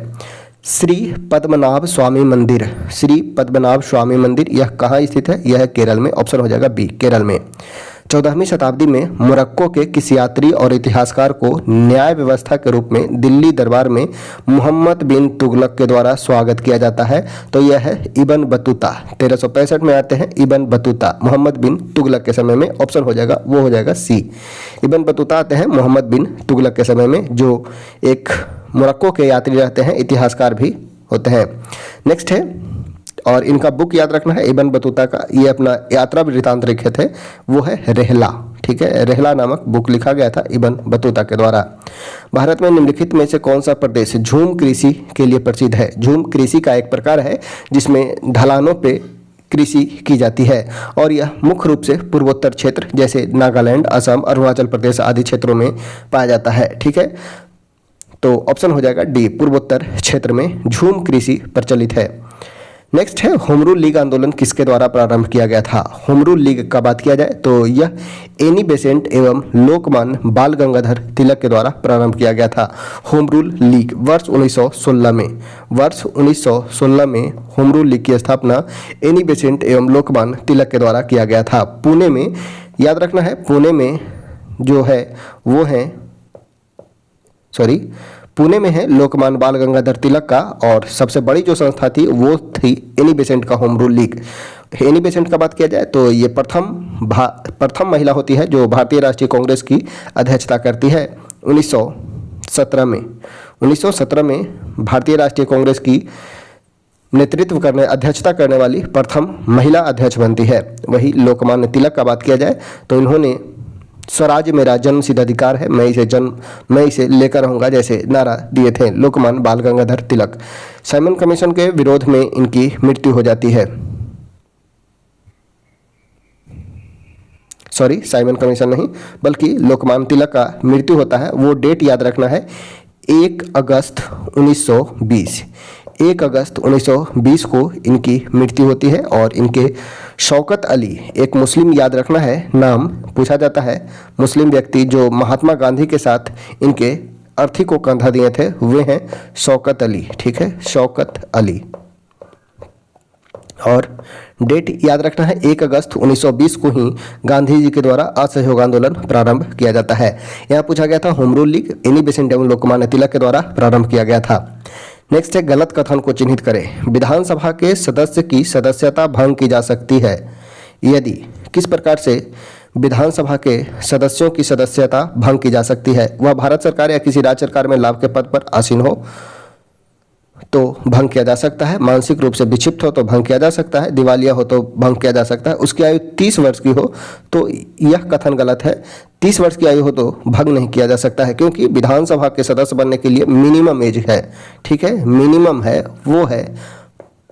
श्री पद्मनाभ स्वामी मंदिर, श्री पद्मनाभ स्वामी मंदिर यह कहाँ स्थित है? यह केरल में, ऑप्शन हो जाएगा बी, केरल में। 14वीं शताब्दी में मोरक्को के किस यात्री और इतिहासकार को न्याय व्यवस्था के रूप में दिल्ली दरबार में मोहम्मद बिन तुगलक के द्वारा स्वागत किया जाता है? तो यह है इब्न बतूता। 1365 में आते हैं इब्न बतूता मोहम्मद बिन तुगलक के समय में, ऑप्शन हो जाएगा वो हो जाएगा सी। इब्न बतूता आते हैं मोहम्मद बिन तुगलक के समय में, जो एक मोरक्को के यात्री रहते हैं, इतिहासकार भी होते हैं। नेक्स्ट है, और इनका बुक याद रखना है इब्न बतूता का, ये अपना यात्रा वृत्तांत लिखे थे, वो है रहला, ठीक है, रहला नामक बुक लिखा गया था इब्न बतूता के द्वारा। भारत में निम्नलिखित में से कौन सा प्रदेश झूम कृषि के लिए प्रसिद्ध है? झूम कृषि का एक प्रकार है जिसमें ढलानों पे कृषि की जाती है और यह मुख्य रूप से पूर्वोत्तर क्षेत्र जैसे नागालैंड, असम, अरुणाचल प्रदेश आदि क्षेत्रों में पाया जाता है, ठीक है। तो ऑप्शन हो जाएगा डी, पूर्वोत्तर क्षेत्र में झूम कृषि प्रचलित है। नेक्स्ट है, होम रूल लीग आंदोलन किसके द्वारा प्रारंभ किया गया था? होम रूल लीग का बात किया जाए तो यह एनी बेसेंट एवं लोकमान्य बाल गंगाधर तिलक के द्वारा प्रारंभ किया गया था। होम रूल लीग वर्ष 1916 में, वर्ष 1916 में होम रूल लीग की स्थापना एनी बेसेंट एवं लोकमान्य तिलक के द्वारा किया गया था। पुणे में, याद रखना है, पुणे में जो है वो है, पुणे में है लोकमान्य बाल गंगाधर तिलक का, और सबसे बड़ी जो संस्था थी वो थी एनी बेसेंट का home rule league. Annie Besant का बात किया जाए तो ये प्रथम महिला होती है जो भारतीय राष्ट्रीय कांग्रेस की अध्यक्षता करती है 1917 में। 1917 में भारतीय राष्ट्रीय कांग्रेस की अध्यक्षता करने वाली प्रथम महिला अध्यक्ष बनती है। वही लोकमान्य तिलक का बात किया जाए तो इन्होंने स्वराज मेरा जन्म सिद्ध अधिकार है, मैं इसे लेकर रहूंगा जैसे नारा दिए थे लोकमान्य बाल गंगाधर तिलक। साइमन कमीशन के विरोध में इनकी मृत्यु हो जाती है। सॉरी, साइमन कमीशन नहीं बल्कि लोकमान्य तिलक का मृत्यु होता है। वो डेट याद रखना है 1 अगस्त 1920। 1 अगस्त 1920 को इनकी मृत्यु होती है। और इनके शौकत अली, एक मुस्लिम, याद रखना है, नाम पूछा जाता है, मुस्लिम व्यक्ति जो महात्मा गांधी के साथ इनके अर्थी को कंधा दिए थे, वे हैं शौकत अली। ठीक है, शौकत अली। और डेट याद रखना है 1 अगस्त 1920 को ही गांधी जी के द्वारा असहयोग आंदोलन प्रारंभ किया जाता है। यहाँ पूछा गया था होम रूल लीग इन्हीं बेसिन एवं लोकमान्य तिलक के द्वारा प्रारंभ किया गया था। नेक्स्ट है गलत कथन को चिन्हित करें। विधानसभा के सदस्य की सदस्यता भंग की जा सकती है यदि किस प्रकार से विधानसभा के सदस्यों की सदस्यता भंग की जा सकती है। वह भारत सरकार या किसी राज्य सरकार में लाभ के पद पर आसीन हो तो भंग किया जा सकता है, मानसिक रूप से विक्षिप्त हो तो भंग किया जा सकता है, दिवालिया हो तो भंग किया जा सकता है, उसकी आयु 30 वर्ष की हो तो यह कथन गलत है। 30 वर्ष की आयु हो तो भंग नहीं किया जा सकता है, क्योंकि विधानसभा के सदस्य बनने के लिए मिनिमम एज है। ठीक है, मिनिमम है वो है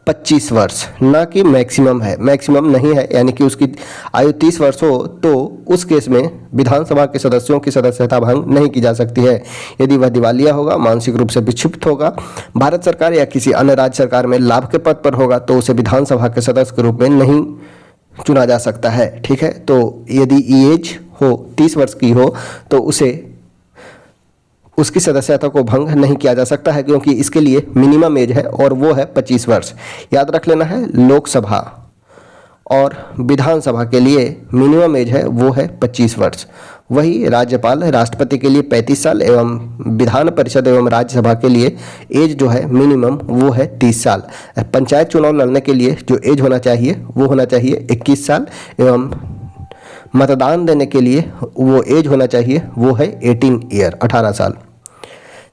25 वर्ष, ना कि मैक्सिमम है। मैक्सिमम नहीं है, यानी कि उसकी आयु 30 वर्ष हो तो उस केस में विधानसभा के सदस्यों की सदस्यता भंग नहीं की जा सकती है। यदि वह दिवालिया होगा, मानसिक रूप से विक्षिप्त होगा, भारत सरकार या किसी अन्य राज्य सरकार में लाभ के पद पर होगा तो उसे विधानसभा के सदस्य के रूप में नहीं चुना जा सकता है। ठीक है, तो यदि एज हो 30 वर्ष की हो तो उसे उसकी सदस्यता को भंग नहीं किया जा सकता है, क्योंकि इसके लिए मिनिमम एज है और वो है 25 वर्ष। याद रख लेना है, लोकसभा और विधानसभा के लिए मिनिमम एज है वो है 25 वर्ष। वही राज्यपाल राष्ट्रपति के लिए 35 साल एवं विधान परिषद एवं राज्यसभा के लिए एज जो है मिनिमम वो है 30 साल। पंचायत चुनाव लड़ने के लिए जो एज होना चाहिए वो होना चाहिए 21 साल एवं मतदान देने के लिए वो एज होना चाहिए वो है 18 ईयर, 18 साल।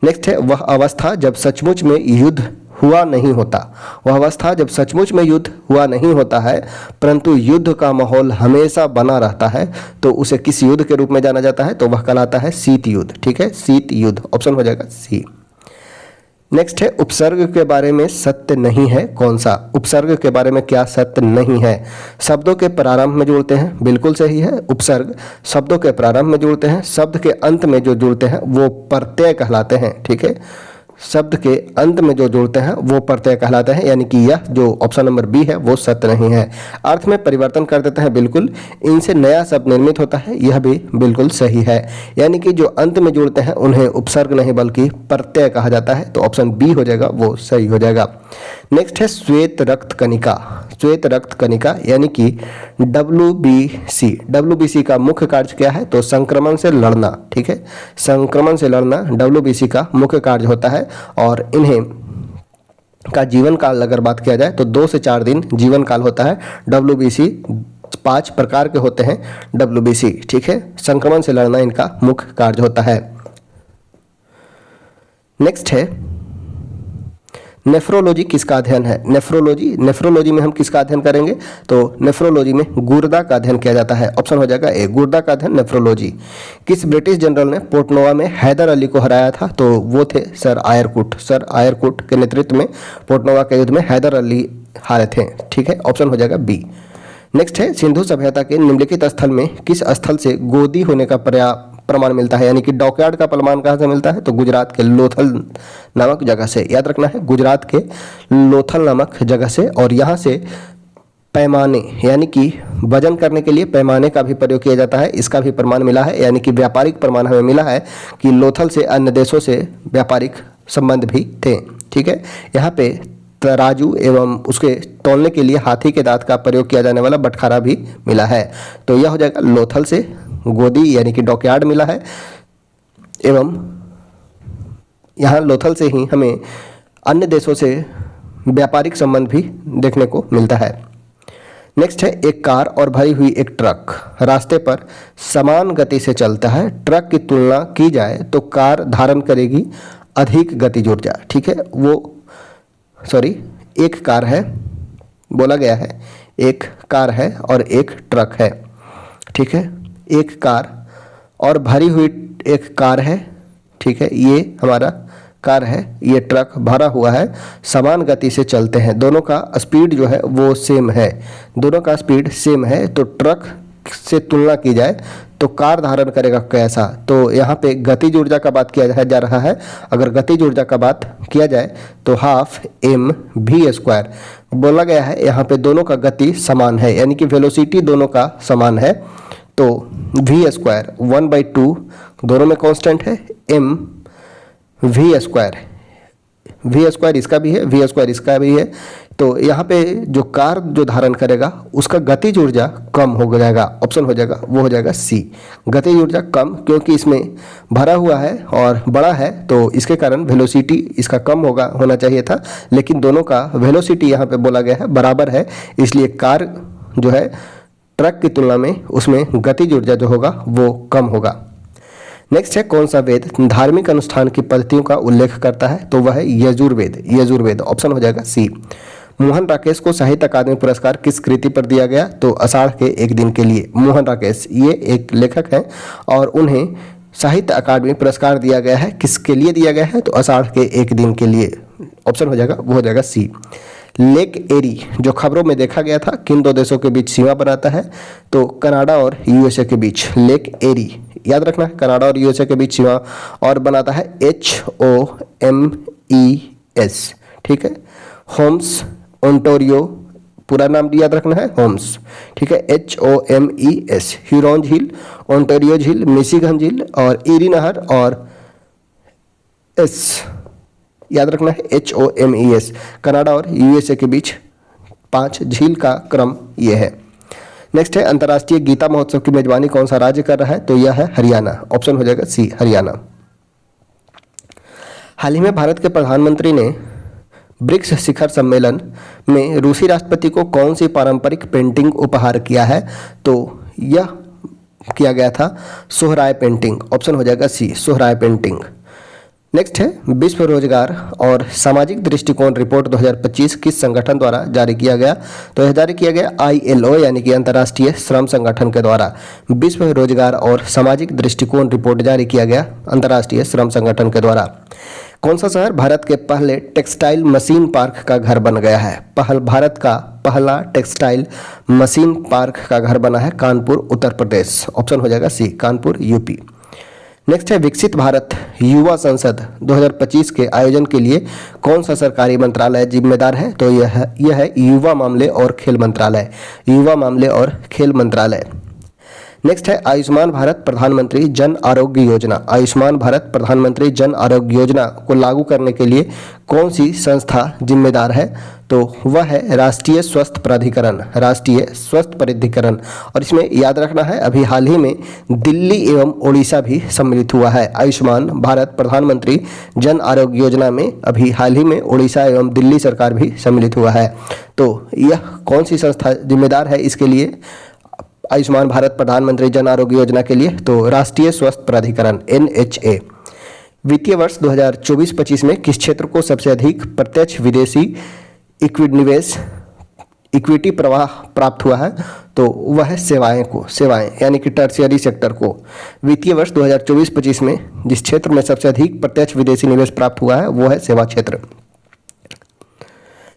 नेक्स्ट है वह अवस्था जब सचमुच में युद्ध हुआ नहीं होता। वह अवस्था जब सचमुच में युद्ध हुआ नहीं होता है परंतु युद्ध का माहौल हमेशा बना रहता है तो उसे किस युद्ध के रूप में जाना जाता है, तो वह कहलाता है शीत युद्ध। ठीक है, शीत युद्ध, ऑप्शन हो जाएगा सी। नेक्स्ट है उपसर्ग के बारे में सत्य नहीं है कौन सा। उपसर्ग के बारे में क्या सत्य नहीं है। शब्दों के प्रारंभ में जुड़ते हैं, बिल्कुल सही है। उपसर्ग शब्दों के प्रारंभ में जुड़ते हैं, शब्द के अंत में जो जुड़ते हैं वो प्रत्यय कहलाते हैं। ठीक है, शब्द के अंत में जो जुड़ते हैं वो प्रत्यय कहलाते हैं, यानी कि यह जो ऑप्शन नंबर बी है वो सत्य नहीं है। अर्थ में परिवर्तन कर देते हैं, बिल्कुल। इनसे नया शब्द निर्मित होता है, यह भी बिल्कुल सही है। यानी कि जो अंत में जुड़ते हैं उन्हें उपसर्ग नहीं बल्कि प्रत्यय कहा जाता है, तो ऑप्शन बी हो जाएगा, वो सही हो जाएगा। नेक्स्ट है श्वेत रक्त कणिका। श्वेत रक्त कणिका यानी कि WBC। WBC का मुख्य कार्य क्या है, तो संक्रमण से लड़ना। ठीक है, संक्रमण से लड़ना WBC का मुख्य कार्य होता है। और इन्हें का जीवन काल अगर बात किया जाए तो 2 से 4 दिन जीवन काल होता है। WBC 5 प्रकार के होते हैं WBC। ठीक है, संक्रमण से लड़ना इनका मुख्य कार्य होता है। नेक्स्ट है नेफ्रोलॉजी किसका अध्ययन है। नेफ्रोलॉजी में हम किसका अध्ययन करेंगे, तो नेफ्रोलॉजी में गुर्दा का अध्ययन किया जाता है। ऑप्शन हो जाएगा ए, गुर्दा का अध्ययन नेफ्रोलॉजी। किस ब्रिटिश जनरल ने पोर्टनोवा में हैदर अली को हराया था, तो वो थे सर आयरकुट। सर आयरकुट के नेतृत्व में पोर्टनोवा के युद्ध में हैदर अली हारे थे। ठीक है, ऑप्शन हो जाएगा बी। नेक्स्ट है सिंधु सभ्यता के निम्नलिखित स्थल में किस स्थल से गोदी होने का प्रमाण मिलता है, यानी कि डॉकयार्ड का प्रमाण कहाँ से मिलता है, तो गुजरात के लोथल नामक जगह से। याद रखना है, गुजरात के लोथल नामक जगह से। और यहाँ से पैमाने यानी कि वजन करने के लिए पैमाने का भी प्रयोग किया जाता है, इसका भी प्रमाण मिला है। यानी कि व्यापारिक प्रमाण हमें मिला है कि लोथल से अन्य देशों से व्यापारिक संबंध भी थे। ठीक है, यहाँ पे तराजू एवं उसके तौलने के लिए हाथी के दांत का प्रयोग किया जाने वाला बटखारा भी मिला है। तो यह हो जाएगा लोथल से गोदी यानी कि डॉकयार्ड मिला है, एवं यहाँ लोथल से ही हमें अन्य देशों से व्यापारिक संबंध भी देखने को मिलता है। नेक्स्ट है एक कार और भरी हुई एक ट्रक रास्ते पर समान गति से चलता है। ट्रक की तुलना की जाए तो कार धारण करेगी अधिक गतिज ऊर्जा। ठीक है, एक कार है, बोला गया है एक कार है और एक ट्रक है। ठीक है, एक कार और भरी हुई एक कार है, ठीक है, ये हमारा कार है, ये ट्रक भरा हुआ है, समान गति से चलते हैं, दोनों का स्पीड जो है वो सेम है, दोनों का स्पीड सेम है, तो ट्रक से तुलना की जाए तो कार धारण करेगा कैसा। तो यहाँ पे गतिज ऊर्जा का बात किया जा रहा है। अगर गतिज ऊर्जा का बात किया जाए तो हाफ mv² बोला गया है। यहाँ पे दोनों का गति समान है, यानी कि वेलोसिटी दोनों का समान है। तो v² 1/2 दोनों में कांस्टेंट है, v² इसका भी है, v² इसका भी है। तो यहाँ पे जो कार जो धारण करेगा उसका गतिज ऊर्जा कम हो जाएगा, ऑप्शन हो जाएगा, वो हो जाएगा सी, गतिज ऊर्जा कम, क्योंकि इसमें भरा हुआ है और बड़ा है तो इसके कारण वेलोसिटी इसका कम होना चाहिए था, लेकिन दोनों का वेलोसिटी यहाँ पे बोला गया है बराबर है, इसलिए कार जो है ट्रक की तुलना में उसमें गतिज ऊर्जा जो होगा वो कम होगा। नेक्स्ट है कौन सा वेद धार्मिक अनुष्ठान की पद्धतियों का उल्लेख करता है, तो वह है यजुर्वेद, ऑप्शन हो जाएगा सी। मोहन राकेश को साहित्य अकादमी पुरस्कार किस कृति पर दिया गया, तो आषाढ़ के एक दिन के लिए। मोहन राकेश ये एक लेखक हैं और उन्हें साहित्य अकादमी पुरस्कार दिया गया है, किसके लिए दिया गया है, तो आषाढ़ के एक दिन के लिए, ऑप्शन हो जाएगा, वो हो जाएगा सी। लेक एरी जो खबरों में देखा गया था किन दो देशों के बीच सीमा बनाता है, तो कनाडा और यूएसए के बीच। लेक एरी याद रखना है, कनाडा और यूएसए के बीच सीमा और बनाता है HOMES, ठीक है। होम्स ओंटारियो पूरा नाम याद रखना है, होम्स, ठीक है, HOMES। ह्यूरॉन झील, ओंटारियो झील, मिशिगन झील और एरी नहर और एस याद रखना है, HOMES। कनाडा और यूएसए के बीच 5 झील का क्रम ये है। नेक्स्ट है अंतर्राष्ट्रीय गीता महोत्सव की मेजबानी कौन सा राज्य कर रहा है, तो यह है हरियाणा, ऑप्शन हो जाएगा सी, हरियाणा। हाल ही में भारत के प्रधानमंत्री ने ब्रिक्स शिखर सम्मेलन में रूसी राष्ट्रपति को कौन सी पारंपरिक पेंटिंग उपहार किया है, तो यह किया गया था सोहराय पेंटिंग, ऑप्शन हो जाएगा सी, सोहराय पेंटिंग। नेक्स्ट है विश्व रोजगार और सामाजिक दृष्टिकोण रिपोर्ट 2025 किस संगठन द्वारा जारी किया गया, तो यह जारी किया गया ILO यानी कि अंतर्राष्ट्रीय श्रम संगठन के द्वारा। विश्व रोजगार और सामाजिक दृष्टिकोण रिपोर्ट जारी किया गया अंतर्राष्ट्रीय श्रम संगठन के द्वारा। कौन सा शहर भारत के पहले टेक्सटाइल मशीन पार्क का घर बन गया है, भारत का पहला टेक्सटाइल मशीन पार्क का घर बना है कानपुर उत्तर प्रदेश, ऑप्शन हो जाएगा सी, कानपुर यूपी। नेक्स्ट है विकसित भारत युवा संसद 2025 के आयोजन के लिए कौन सा सरकारी मंत्रालय जिम्मेदार है, तो यह है युवा मामले और खेल मंत्रालय, युवा मामले और खेल मंत्रालय। नेक्स्ट है आयुष्मान भारत प्रधानमंत्री जन आरोग्य योजना, आयुष्मान भारत प्रधानमंत्री जन आरोग्य योजना को लागू करने के लिए कौन सी संस्था जिम्मेदार है, तो वह है राष्ट्रीय स्वास्थ्य प्राधिकरण, राष्ट्रीय स्वास्थ्य प्राधिकरण। और इसमें याद रखना है अभी हाल ही में दिल्ली एवं उड़ीसा भी सम्मिलित हुआ है। आयुष्मान भारत प्रधानमंत्री जन आरोग्य योजना में अभी हाल ही में उड़ीसा एवं दिल्ली सरकार भी सम्मिलित हुआ है। तो यह कौन सी संस्था जिम्मेदार है इसके लिए, आयुष्मान भारत प्रधानमंत्री जन आरोग्य योजना के लिए, तो राष्ट्रीय स्वास्थ्य प्राधिकरण NHA। वित्तीय वर्ष 2024-25 में किस क्षेत्र को सबसे अधिक प्रत्यक्ष विदेशी इक्विटी प्रवाह प्राप्त हुआ है, तो वह है सेवाएं यानी कि टर्शियरी सेक्टर को। वित्तीय वर्ष 2024-25 में जिस क्षेत्र में सबसे अधिक प्रत्यक्ष विदेशी निवेश प्राप्त हुआ है वो है सेवा क्षेत्र।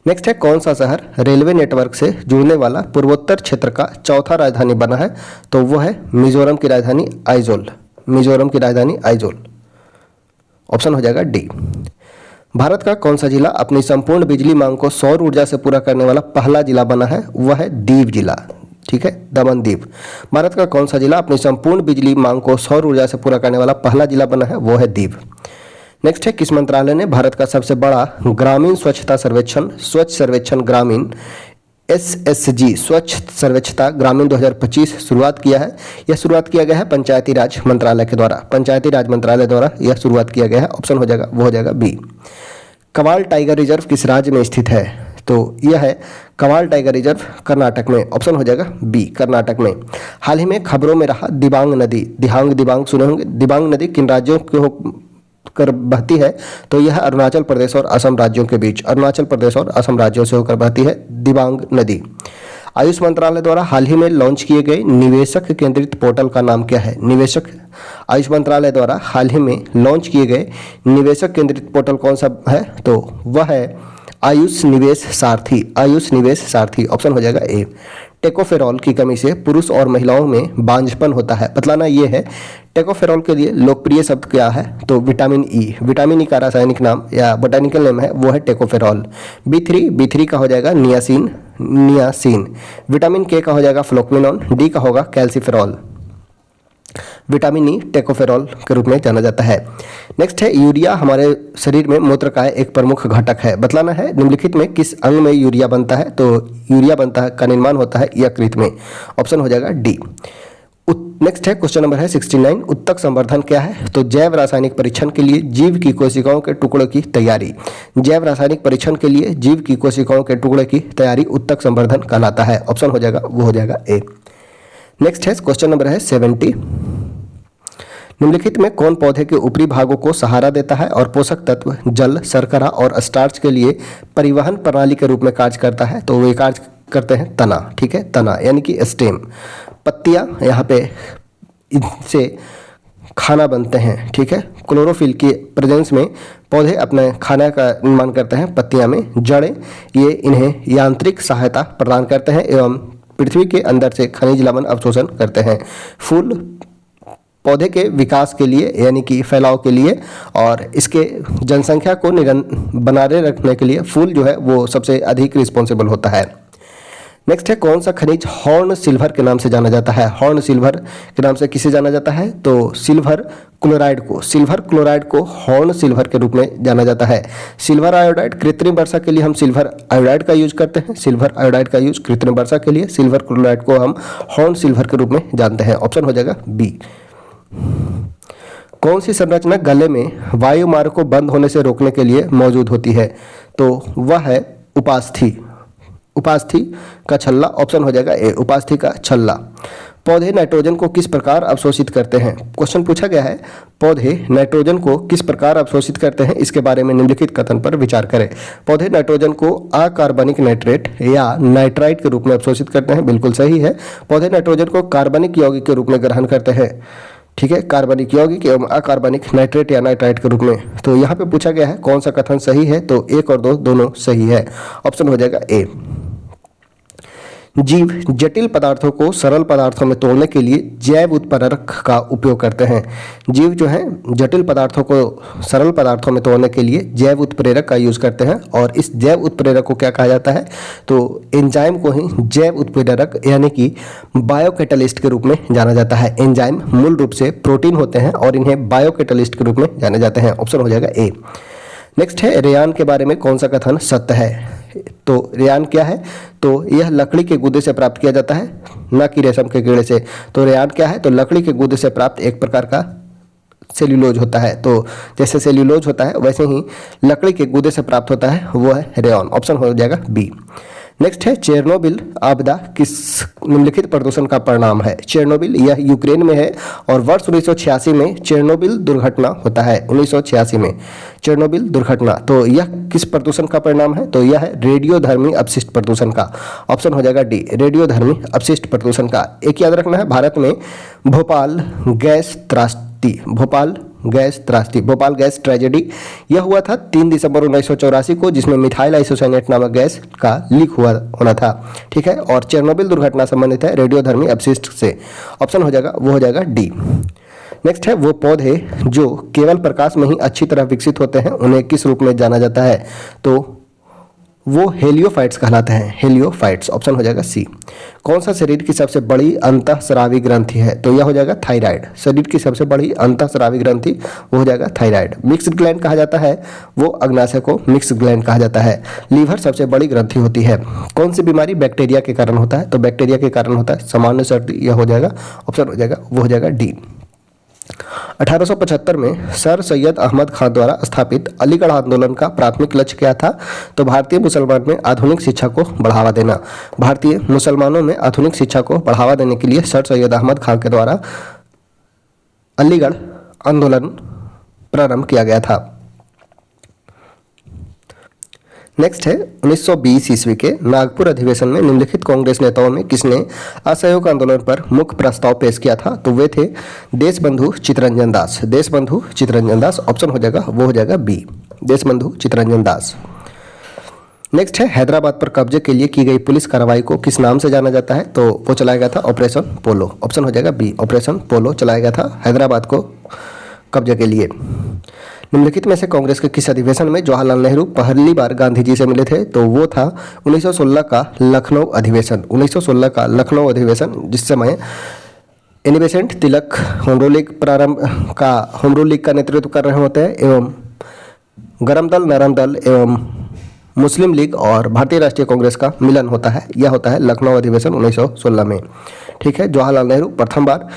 नेक्स्ट है कौन सा शहर रेलवे नेटवर्क से जुड़ने वाला पूर्वोत्तर क्षेत्र का चौथा राजधानी बना है, तो वो है मिजोरम की राजधानी आइजोल, मिजोरम की राजधानी आइजोल, ऑप्शन हो जाएगा डी। भारत का कौन सा जिला अपनी संपूर्ण बिजली मांग को सौर ऊर्जा से पूरा करने वाला पहला जिला बना है, वह है दीव जिला, ठीक है, दमन दीव। भारत का कौन सा जिला अपनी संपूर्ण बिजली मांग को सौर ऊर्जा से पूरा करने वाला पहला जिला बना है, वो है दीव। नेक्स्ट है किस मंत्रालय ने भारत का सबसे बड़ा ग्रामीण स्वच्छता सर्वेक्षण स्वच्छ सर्वेक्षण ग्रामीण SSG स्वच्छ सर्वेक्षता ग्रामीण 2025 शुरुआत किया है। यह शुरुआत किया गया है पंचायती राज मंत्रालय के द्वारा, पंचायती राज मंत्रालय द्वारा यह शुरुआत किया गया है, ऑप्शन हो जाएगा, वो हो जाएगा बी। कवाल टाइगर रिजर्व किस राज्य में स्थित है, तो यह है कवाल टाइगर रिजर्व कर्नाटक में, ऑप्शन हो जाएगा बी, कर्नाटक में। हाल ही में खबरों में रहा दिबांग नदी, दिबांग सुने होंगे, दिबांग नदी किन राज्यों को कर बहती है, तो यह अरुणाचल प्रदेश और असम राज्यों के बीच, अरुणाचल प्रदेश और असम राज्यों से होकर बहती है दिबांग नदी। आयुष मंत्रालय द्वारा हाल ही में लॉन्च किए गए निवेशक केंद्रित पोर्टल का नाम क्या है? आयुष मंत्रालय द्वारा हाल ही में लॉन्च किए गए निवेशक केंद्रित पोर्टल कौन सा है? तो वह है आयुष निवेश सारथी। आयुष निवेश सारथी ऑप्शन हो जाएगा ए। टेकोफेरॉल की कमी से पुरुष और महिलाओं में बांझपन होता है, बतलाना ये है। टेकोफेरॉल के लिए लोकप्रिय शब्द क्या है? तो विटामिन ई। विटामिन ई का रासायनिक नाम या बोटानिकल नेम है वो है टेकोफेरॉल। बी3 का हो जाएगा नियासिन। विटामिन के का हो जाएगा फ्लोक्विनोन। डी का होगा कैल्सीफेरॉल। विटामिन ई टेकोफेरॉल के रूप में जाना जाता है। नेक्स्ट है यूरिया हमारे शरीर में मूत्र का एक प्रमुख घटक है, बतलाना है निम्नलिखित में किस अंग में यूरिया बनता है? तो यूरिया बनता है का निर्माण होता है यकृत में, ऑप्शन हो जाएगा डी। नेक्स्ट है क्वेश्चन नंबर है 69, उत्तक संवर्धन क्या है? तो जैव रासायनिक परीक्षण के लिए जीव की कोशिकाओं के टुकड़ों की तैयारी। जैव रासायनिक परीक्षण के लिए जीव की कोशिकाओं के टुकड़े की तैयारी उत्तक संवर्धन कहलाता है, ऑप्शन हो जाएगा वो हो जाएगा ए। नेक्स्ट है क्वेश्चन नंबर है 70, निम्नलिखित में कौन पौधे के ऊपरी भागों को सहारा देता है और पोषक तत्व जल, शर्करा और स्टार्च के लिए परिवहन प्रणाली के रूप में कार्य करता है? तो वे कार्य करते हैं तना, ठीक है, तना यानी कि स्टेम। पत्तियां यहाँ पे इनसे खाना बनते हैं, ठीक है। क्लोरोफिल के प्रेजेंस में पौधे अपने खाना का निर्माण करते हैं पत्तियां में। जड़ें ये इन्हें यांत्रिक सहायता प्रदान करते हैं एवं पृथ्वी के अंदर से खनिज लवण अवशोषण करते हैं। फूल पौधे के विकास के लिए यानी कि फैलाव के लिए और इसके जनसंख्या को बनाए रखने के लिए फूल जो है वो सबसे अधिक रिस्पॉन्सिबल होता है। नेक्स्ट है कौन सा खनिज हॉर्न सिल्वर के नाम से जाना जाता है? हॉर्न सिल्वर के नाम से किसे जाना जाता है? तो सिल्वर क्लोराइड को हॉर्न सिल्वर के रूप में जाना जाता है। सिल्वर आयोडाइड कृत्रिम वर्षा के लिए हम सिल्वर आयोडाइड का यूज करते हैं। सिल्वर आयोडाइड का यूज कृत्रिम वर्षा के लिए, सिल्वर क्लोराइड को हम हॉर्न सिल्वर के रूप में जानते हैं, ऑप्शन हो जाएगा बी। कौन सी संरचना गले में वायु मार्ग को बंद होने से रोकने के लिए मौजूद होती है? तो वह है उपास्थि का छल्ला, ऑप्शन हो जाएगा ए, उपास्थि का छल्ला। पौधे नाइट्रोजन को किस प्रकार अवशोषित करते हैं? क्वेश्चन पूछा गया है पौधे नाइट्रोजन को किस प्रकार अवशोषित करते हैं, इसके बारे में निम्नलिखित कथन पर विचार करें। पौधे नाइट्रोजन को अकार्बनिक नाइट्रेट या नाइट्राइट के रूप में अवशोषित करते हैं, बिल्कुल सही है। पौधे नाइट्रोजन को कार्बनिक यौगिक के रूप में ग्रहण करते हैं, ठीक है, कार्बनिक यौगिक एवं अकार्बनिक नाइट्रेट या नाइट्राइट के रूप में। तो यहाँ पे पूछा गया है कौन सा कथन सही है? तो 1 और 2 दोनों सही है, ऑप्शन हो जाएगा ए। जीव जटिल पदार्थों को सरल पदार्थों में तोड़ने के लिए जैव उत्प्रेरक का उपयोग करते हैं। जीव जो हैं जटिल पदार्थों को सरल पदार्थों में तोड़ने के लिए जैव उत्प्रेरक का यूज करते हैं और इस जैव उत्प्रेरक को क्या कहा जाता है? तो एंजाइम को ही जैव उत्प्रेरक यानी कि बायोकैटलिस्ट के रूप में जाना जाता है। एंजाइम मूल रूप से प्रोटीन होते हैं और इन्हें बायोकैटलिस्ट के रूप में जाने जाते हैं, ऑप्शन हो जाएगा ए। नेक्स्ट है रेयान के बारे में कौन सा कथन सत्य है? तो रेयान क्या है? तो यह लकड़ी के गूदे से प्राप्त किया जाता है, न कि रेशम के कीड़े से। तो रेयान क्या है? तो लकड़ी के गूदे से प्राप्त एक प्रकार का सेल्यूलोज होता है। तो जैसे सेल्यूलोज होता है वैसे ही लकड़ी के गूदे से प्राप्त होता है, वो है रेयॉन, ऑप्शन हो जाएगा बी। नेक्स्ट है चेरनोबिल आपदा किस निम्नलिखित प्रदूषण का परिणाम है? चेरनोबिल यह यूक्रेन में है और वर्ष 1986 में चेरनोबिल दुर्घटना होता है। 1986 में चेरनोबिल दुर्घटना, तो यह किस प्रदूषण का परिणाम है? तो यह है रेडियोधर्मी अपशिष्ट प्रदूषण का, ऑप्शन हो जाएगा डी, रेडियोधर्मी अपशिष्ट प्रदूषण का। एक याद रखना है, भारत में भोपाल गैस ट्रेजेडी यह हुआ था 3 दिसंबर 1984 को, जिसमें मिथाइल आइसोसाइनेट नामक गैस का लीक होना था, ठीक है। और चेरनोबिल दुर्घटना संबंधित है रेडियोधर्मी अपशिष्ट से, ऑप्शन हो जाएगा वो हो जाएगा डी। नेक्स्ट है वो पौधे जो केवल प्रकाश में ही अच्छी तरह विकसित होते हैं उन्हें किस रूप में जाना जाता है? तो वो हेलियोफाइट्स कहलाते हैं, हेलियोफाइट्स, ऑप्शन हो जाएगा सी। कौन सा शरीर की सबसे बड़ी अंतःस्रावी ग्रंथि है? तो यह हो जाएगा थायराइड। शरीर की सबसे बड़ी अंतःस्रावी ग्रंथि वो हो जाएगा थायराइड। मिक्स्ड ग्लैंड कहा जाता है वो अग्नाशय को मिक्स्ड ग्लैंड कहा जाता है। लीवर सबसे बड़ी ग्रंथि होती है। कौन सी बीमारी बैक्टीरिया के कारण होता है? तो बैक्टीरिया के कारण होता है सामान्य सर्दी, यह हो जाएगा ऑप्शन हो जाएगा वो हो जाएगा डी। 1875 में सर सैयद अहमद खान द्वारा स्थापित अलीगढ़ आंदोलन का प्राथमिक लक्ष्य क्या था? तो भारतीय मुसलमान में आधुनिक शिक्षा को बढ़ावा देना। भारतीय मुसलमानों में आधुनिक शिक्षा को बढ़ावा देने के लिए सर सैयद अहमद खान के द्वारा अलीगढ़ आंदोलन प्रारंभ किया गया था। नेक्स्ट है 1920 ईस्वी के नागपुर अधिवेशन में निम्नलिखित कांग्रेस नेताओं में किसने असहयोग आंदोलन पर मुख्य प्रस्ताव पेश किया था? तो वे थे देशबंधु चित्तरंजन दास। देशबंधु चित्तरंजन दास ऑप्शन हो जाएगा, वो हो जाएगा बी, देशबंधु चित्तरंजन दास। नेक्स्ट है हैदराबाद पर कब्जे के लिए की गई पुलिस कार्रवाई को किस नाम से जाना जाता है? तो वो चलाया गया था ऑपरेशन पोलो। ऑप्शन हो जाएगा बी, ऑपरेशन पोलो चलाया गया था हैदराबाद को कब्जे के लिए। निम्नलिखित में से कांग्रेस के किस अधिवेशन में जवाहरलाल नेहरू पहली बार गांधी जी से मिले थे? तो वो था 1916 का लखनऊ अधिवेशन। 1916 का लखनऊ अधिवेशन, जिस समय एनी बेसेंट तिलक होम रूल लीग का नेतृत्व कर रहे होते हैं एवं गरम दल, नरम दल एवं मुस्लिम लीग और भारतीय राष्ट्रीय कांग्रेस का मिलन होता है। यह होता है लखनऊ अधिवेशन 1916 में। ठीक है, जवाहरलाल नेहरू प्रथम बार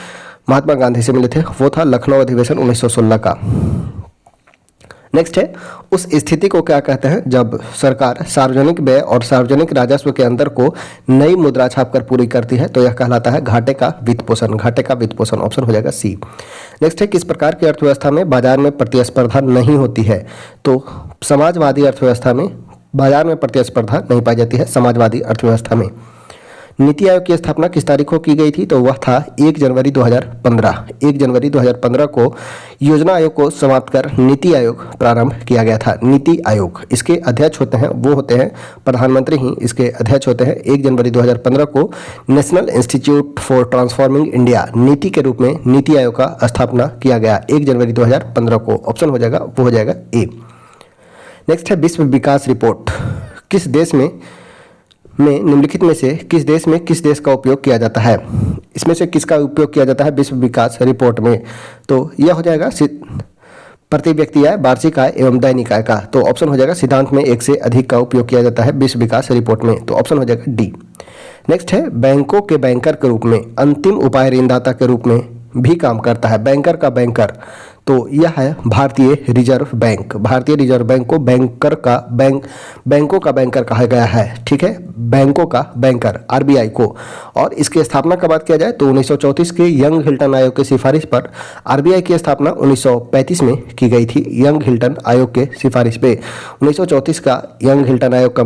महात्मा गांधी से मिले थे, वो था लखनऊ अधिवेशन 1916 का। नेक्स्ट है उस स्थिति को क्या कहते हैं जब सरकार सार्वजनिक व्यय और सार्वजनिक राजस्व के अंतर को नई मुद्रा छापकर पूरी करती है? तो यह कहलाता है घाटे का वित्त पोषण। घाटे का वित्त पोषण ऑप्शन हो जाएगा सी। नेक्स्ट है किस प्रकार की अर्थव्यवस्था में बाजार में प्रतिस्पर्धा नहीं होती है? तो समाजवादी अर्थव्यवस्था में बाजार में प्रतिस्पर्धा नहीं पाई जाती है, समाजवादी अर्थव्यवस्था में। नीति आयोग की स्थापना किस तारीख को की गई थी? तो वह था 1 जनवरी 2015। 1 जनवरी 2015 को योजना आयोग को समाप्त कर नीति आयोग प्रारंभ किया गया था। नीति आयोग, इसके अध्यक्ष होते हैं, वो होते हैं प्रधानमंत्री ही इसके अध्यक्ष होते हैं। 1 जनवरी 2015 को national institute for transforming India नीति के रूप में नीति आयोग का स्थापना किया गया 1 जनवरी 2015 को। ऑप्शन हो जाएगा, वो हो जाएगा ए। नेक्स्ट है विश्व विकास रिपोर्ट किस देश में निम्नलिखित में से किस देश का उपयोग किया जाता है? इसमें से किसका उपयोग किया जाता है विश्व विकास रिपोर्ट में? तो यह हो जाएगा प्रति व्यक्ति आय, वार्षिक आय एवं दैनिक आय का। तो ऑप्शन हो जाएगा सिद्धांत में एक से अधिक का उपयोग किया जाता है विश्व विकास रिपोर्ट में। तो ऑप्शन हो जाएगा डी। नेक्स्ट है बैंकों के बैंकर के रूप में अंतिम उपाय ऋणदाता के रूप में भी काम करता है। बैंकर का बैंकर, तो यह है भारतीय रिजर्व बैंक। भारतीय रिजर्व बैंक को बैंकों का बैंकर कहा गया है। ठीक है, बैंकों का बैंकर आरबीआई को। और इसकी स्थापना की बात किया जाए तो 1934 के यंग हिल्टन आयोग की सिफारिश पर आरबीआई की स्थापना 1935 में की गई थी। यंग हिल्टन आयोग के सिफारिश पे 1934 का यंग हिल्टन आयोग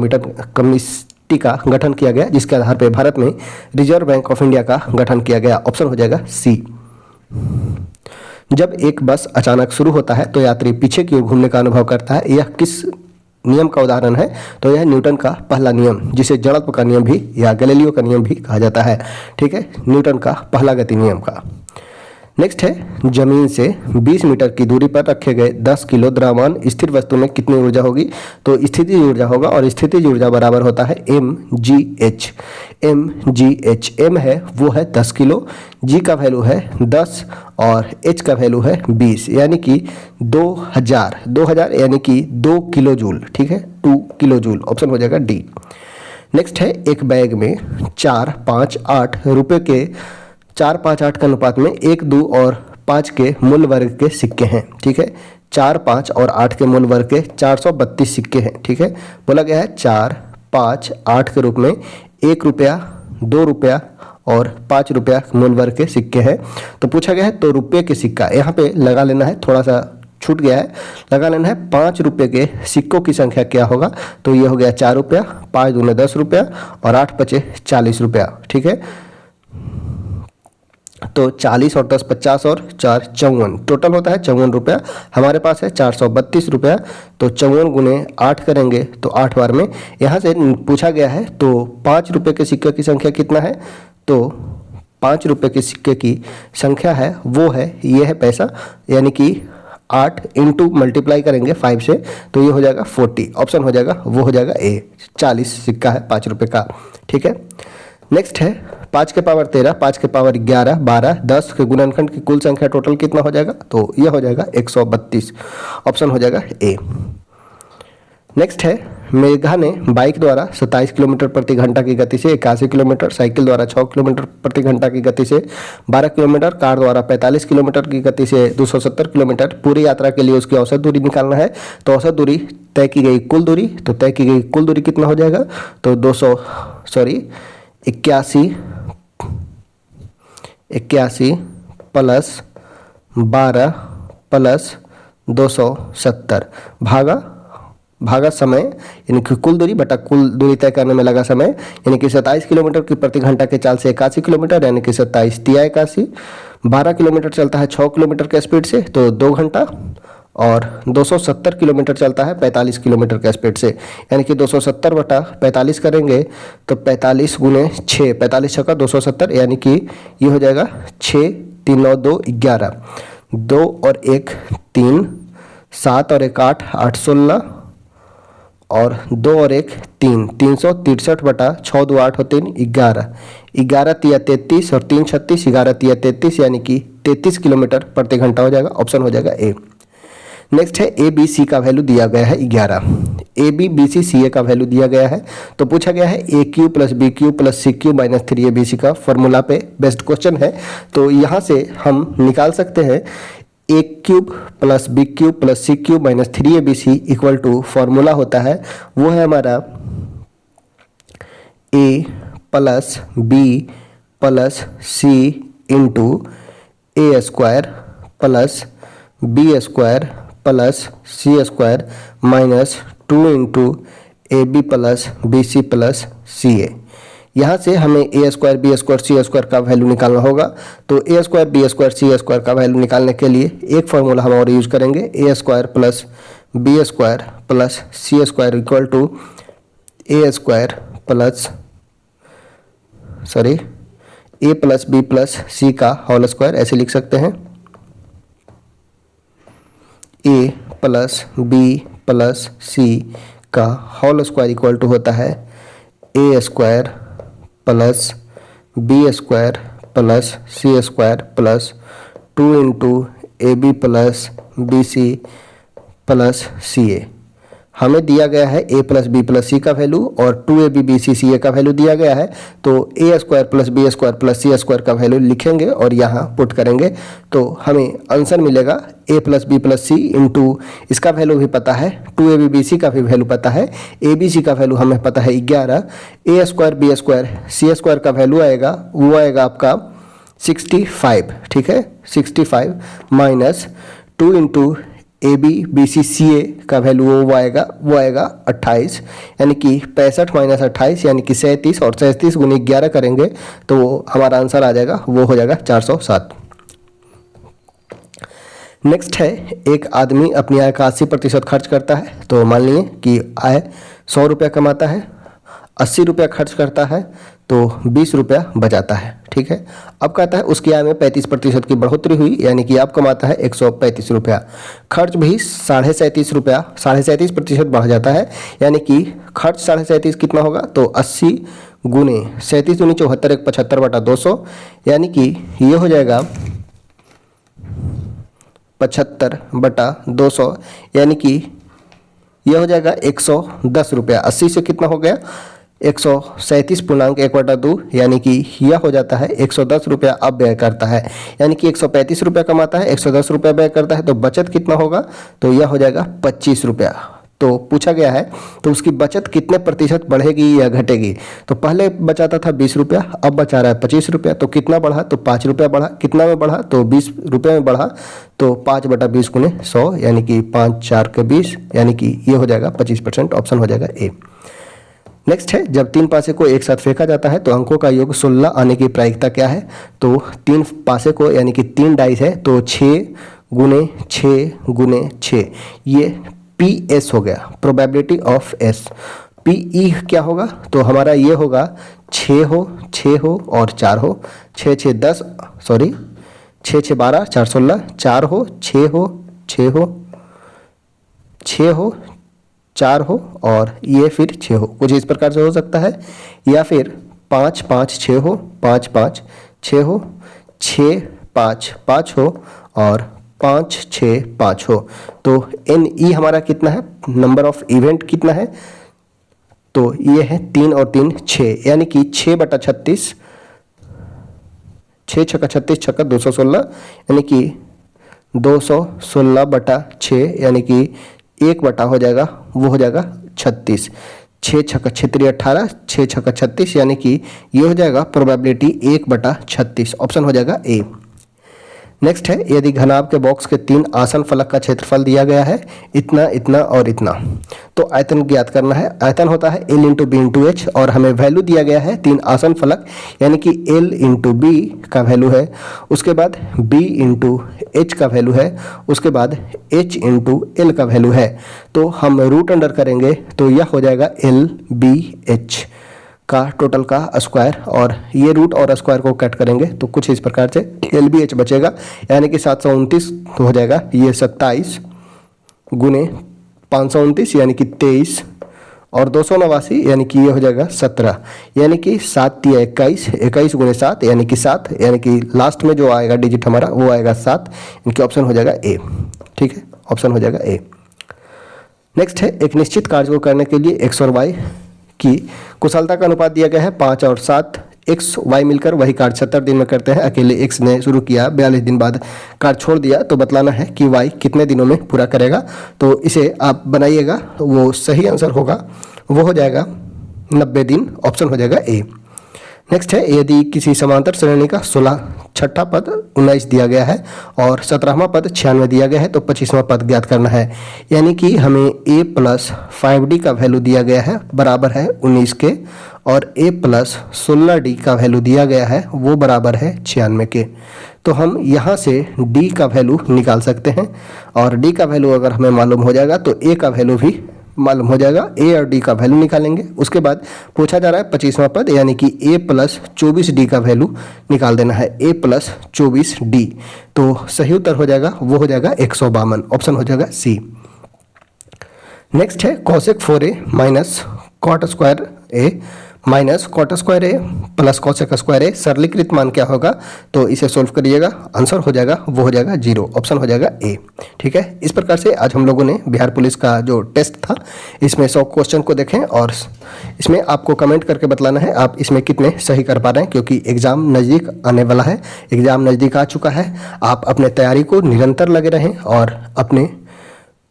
कमेटी का गठन किया गया, जिसके आधार पर भारत में रिजर्व बैंक ऑफ इंडिया का गठन किया गया। ऑप्शन हो जाएगा सी। जब एक बस अचानक शुरू होता है तो यात्री पीछे की ओर घूमने का अनुभव करता है। यह किस नियम का उदाहरण है? तो यह न्यूटन का पहला नियम, जिसे जड़त्व का नियम भी या गैलीलियो का नियम भी कहा जाता है। ठीक है, न्यूटन का पहला गति नियम का। नेक्स्ट है जमीन से 20 मीटर की दूरी पर रखे गए 10 किलो द्रव्यमान स्थिर वस्तु में कितनी ऊर्जा होगी? तो स्थितिज ऊर्जा होगा और स्थितिज ऊर्जा बराबर होता है mgh। m है वो है 10 किलो, g का वैल्यू है 10 और h का वैल्यू है 20, यानी कि 2000 यानी कि 2 किलो जूल। ठीक है, 2 किलो जूल। ऑप्शन हो जाएगा डी। नेक्स्ट है एक बैग में 4, 5, 8 रुपए के 4, 5, 8 के अनुपात में 1, 2 और 5 के मूल वर्ग के सिक्के हैं। ठीक है, 4, 5 और 8 के मूल वर्ग के 432 सिक्के हैं। ठीक है, बोला गया है 4, 5, 8 के रूप में 1 रुपया, 2 रुपया और 5 रुपया मूल वर्ग के सिक्के हैं। तो पूछा गया है तो रुपये के सिक्का यहाँ पे लगा लेना है, थोड़ा सा छूट गया है, लगा लेना है 5 रुपये के सिक्कों की संख्या क्या होगा? तो ये हो गया 4 रुपया, 5 दूने 10 रुपया और 8 पचे 40 रुपया। ठीक है, तो 40 और 10 50 और 4 54, टोटल होता है 54 रुपया। हमारे पास है 432 रुपया, तो 54 गुने 8 करेंगे तो 8 बार में। यहाँ से पूछा गया है तो 5 रुपये के सिक्के की संख्या कितना है? तो 5 रुपये के सिक्के की संख्या है वो है, ये है पैसा, यानी कि 8 इंटू मल्टीप्लाई करेंगे 5 से तो ये हो जाएगा 40। ऑप्शन हो जाएगा, वो हो जाएगा ए, 40 सिक्का है 5 रुपये का। ठीक है, नेक्स्ट है 5 के पावर 13, 5 के पावर 11, 12, 10 के गुणनखंड की कुल संख्या टोटल कितना हो जाएगा? तो यह हो जाएगा 132। ऑप्शन हो जाएगा ए। नेक्स्ट है मेघा ने बाइक द्वारा 27 किलोमीटर प्रति घंटा की गति से 81 किलोमीटर, साइकिल द्वारा 6 किलोमीटर प्रति घंटा की गति से 12 किलोमीटर, कार द्वारा 45 किलोमीटर की गति से 270 किलोमीटर पूरी यात्रा के लिए उसकी औसत दूरी निकालना है। तो औसत दूरी तय की गई कुल दूरी, तो तय की गई कुल दूरी कितना हो जाएगा? तो 81 प्लस 12 प्लस 270 भागा भागा समय यानी कि कुल दूरी बटा कुल दूरी तय करने में लगा समय, यानी कि 27 किलोमीटर की प्रति घंटा के चाल से 81 किलोमीटर, यानी कि 27 तिया 81। 12 किलोमीटर चलता है 6 किलोमीटर के स्पीड से तो 2 घंटा, और 270 किलोमीटर चलता है 45 किलोमीटर के स्पीड से, यानी कि 270 बटा 45 करेंगे तो 45 गुने 6, 45 छक्का 270, यानी कि ये हो जाएगा 6 3 9 2 11, 2 और 1 3, 7 और 1 8, 8 16, और 2 और 1 3, 363 बटा 6 2 8 और 3 11, 11 तिया 33 और 3 36, 11 तिया 33, यानी कि 33 किलोमीटर प्रति घंटा हो जाएगा। ऑप्शन हो जाएगा ए। नेक्स्ट है ए बी सी का वैल्यू दिया गया है 11। ए B B C C A का वैल्यू दिया गया है, तो पूछा गया है A cube plus B cube plus C cube minus 3 A B C का फॉर्मूला पे बेस्ड क्वेश्चन है। तो यहाँ से हम निकाल सकते हैं A cube plus B cube plus C cube minus 3 A B C equal to formula होता है वो है हमारा A plus B plus C into A square plus B square plus C square minus 2 into A B plus B C plus C A. यहाँ से हमें A square B square C square का value निकालना होगा। तो A square B square C square का value निकालने के लिए एक फार्मूला हम और यूज करेंगे, A square plus B square plus C square equal to A square plus A plus B plus C का होल स्क्वायर, ऐसे लिख सकते हैं। A plus B plus C का होल स्क्वायर इक्वल टू होता है A square plus B square plus C square plus 2 into A B plus B C plus C A. हमें दिया गया है a plus B plus C का value और 2ab B C C A का value दिया गया है। तो A square plus B square plus C square का वैल्यू लिखेंगे और यहाँ पुट करेंगे तो हमें आंसर मिलेगा a plus B plus C into इसका वैल्यू भी पता है, 2ab बी सी का भी वैल्यू पता है, ए बी सी का वैल्यू हमें पता है 11, A square B square C square का वैल्यू आएगा वो आएगा आपका 65, ठीक है 65 minus 2 into A B B C C A का वैल्यू वो आएगा 28, यानी कि 65 माइनस 28 यानी कि 37, और 37 गुने 11 करेंगे तो वो हमारा आंसर आ जाएगा, वो हो जाएगा 407। नेक्स्ट है एक आदमी अपनी आय का 80% खर्च करता है। तो मान लीजिए कि आय 100 रुपया कमाता है, 80 रुपया खर्च करता है तो 20 रुपया बचाता है, ठीक है। अब कहता है उसकी आय में 35% की बढ़ोतरी हुई, यानी कि अब कमाता है 135 रुपया, खर्च भी 37.5 रुपया 37% बढ़ जाता है, यानी कि खर्च 37.5 कितना होगा तो 80 गुने 37 दूनी 74 1 75 बटा 200, यानी कि ये हो जाएगा 75 बटा 200, यानी कि यह हो जाएगा 110 रुपया। 80 से कितना हो गया 137.1/2, यानी कि यह हो जाता है 110 रुपया अब व्यय करता है, यानी कि 135 रुपया कमाता है 110 रुपया व्यय करता है, तो बचत कितना होगा तो यह हो जाएगा 25 रुपया। तो पूछा गया है तो उसकी बचत कितने प्रतिशत बढ़ेगी या घटेगी। तो पहले बचाता था 20 रुपया, अब बचा रहा है 25 रुपया, तो कितना बढ़ा तो 5 रुपया बढ़ा, कितना में बढ़ा तो 20 रुपये में बढ़ा, तो 5 बटा 20 गुने 100, यानी कि 5 4 के 20, यानी कि ये हो जाएगा 25%। ऑप्शन हो जाएगा ए। नेक्स्ट है जब 3 पासे को एक साथ फेंका जाता है तो अंकों का योग 16 आने की प्रायिकता क्या है। तो 3 पासे को यानी कि 3 डाइस है तो 6 गुने 6 गुने 6, ये PS हो गया, प्रोबेबिलिटी ऑफ S। PE क्या होगा तो हमारा ये होगा 6 हो और 4 हो, 6 6 10 6 6 12 4 16, 4 हो 6 हो 6 हो 6 हो 4 हो और ये फिर 6 हो, कुछ इस प्रकार से हो सकता है। या फिर 5 5 6 हो, 5 5 6 हो, 6 5 5 हो और 5 6 5 हो। तो NE हमारा कितना है, नंबर ऑफ इवेंट कितना है तो ये है 3 और 3 6, यानी कि 6 बटा 36, 6 छक्का 36 छक्का 216, यानी कि 216 बटा 6, यानी कि 1 बटा हो जाएगा वो हो जाएगा 36, 6 छक्का 6 18, 6 छक्का 36, यानी कि ये हो जाएगा प्रोबेबिलिटी 1 बटा 36। ऑप्शन हो जाएगा ए। नेक्स्ट है, यदि घनाभ के बॉक्स के 3 आसन फलक का क्षेत्रफल दिया गया है, इतना, इतना और इतना, तो आयतन ज्ञात करना है। आयतन होता है L into b into h, और हमें वैल्यू दिया गया है 3 आसन फलक, यानी कि L इंटू बी का वैल्यू है, उसके बाद B इंटू एच का वैल्यू है, उसके बाद H इंटू L का वैल्यू है। तो हम रूट अंडर करेंगे तो यह हो जाएगा L B H का टोटल का स्क्वायर, और ये रूट और स्क्वायर को कट करेंगे तो कुछ इस प्रकार से LBH बचेगा, यानी कि 729 हो जाएगा, ये 27 गुने 529 यानी कि 23, और 289 यानी कि ये हो जाएगा 17, यानी कि 7 तिया 21, 21 गुने 7 यानी कि 7, यानी कि लास्ट में जो आएगा डिजिट हमारा वो आएगा 7, इनकी ऑप्शन हो जाएगा ए। ठीक है, ऑप्शन हो जाएगा ए। नेक्स्ट है, एक निश्चित कार्य को करने के लिए x और y की कुशलता का अनुपात दिया गया है 5 और 7, x y मिलकर वही कार्य 70 दिन में करते हैं। अकेले x ने शुरू किया, 42 दिन बाद कार्य छोड़ दिया, तो बतलाना है कि y कितने दिनों में पूरा करेगा। तो इसे आप बनाइएगा, वो सही आंसर होगा, वो हो जाएगा 90 दिन, ऑप्शन हो जाएगा ए। नेक्स्ट है, यदि किसी समांतर श्रेणी का 16 छठा पद 19 दिया गया है और 17वां पद 96 दिया गया है, तो 25वां पद ज्ञात करना है। यानी कि हमें a प्लस 5d का वैल्यू दिया गया है बराबर है 19 के, और a प्लस 16d का वैल्यू दिया गया है वो बराबर है 96 के। तो हम यहाँ से d का वैल्यू निकाल सकते हैं, और d का वैल्यू अगर हमें मालूम हो जाएगा तो a का वैल्यू भी मालूम हो जाएगा। a और d का वैल्यू निकालेंगे, उसके बाद पूछा जा रहा है 25वां पद, यानी कि a प्लस 24d का वैल्यू निकाल देना है, a प्लस 24d। तो सही उत्तर हो जाएगा, वो हो जाएगा 152, ऑप्शन हो जाएगा सी। नेक्स्ट है, cosec 4a minus cot square a minus cot square A plus cosec square A, सरलीकृत मान क्या होगा, तो इसे सोल्व करिएगा, आंसर हो जाएगा, वो हो जाएगा 0, ऑप्शन हो जाएगा ए। ठीक है, इस प्रकार से आज हम लोगों ने बिहार पुलिस का जो टेस्ट था इसमें 100 क्वेश्चन को देखें, और इसमें आपको कमेंट करके बतलाना है आप इसमें कितने सही कर पा रहे हैं, क्योंकि एग्ज़ाम नज़दीक आने वाला है, एग्ज़ाम नज़दीक आ चुका है। आप अपने तैयारी को निरंतर लगे रहें और अपने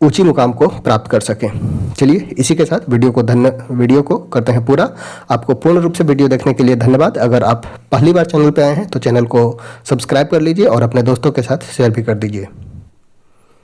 ऊंची मुकाम को प्राप्त कर सकें। चलिए, इसी के साथ वीडियो को करते हैं पूरा। आपको पूर्ण रूप से वीडियो देखने के लिए धन्यवाद। अगर आप पहली बार चैनल पर आए हैं तो चैनल को सब्सक्राइब कर लीजिए और अपने दोस्तों के साथ शेयर भी कर दीजिए।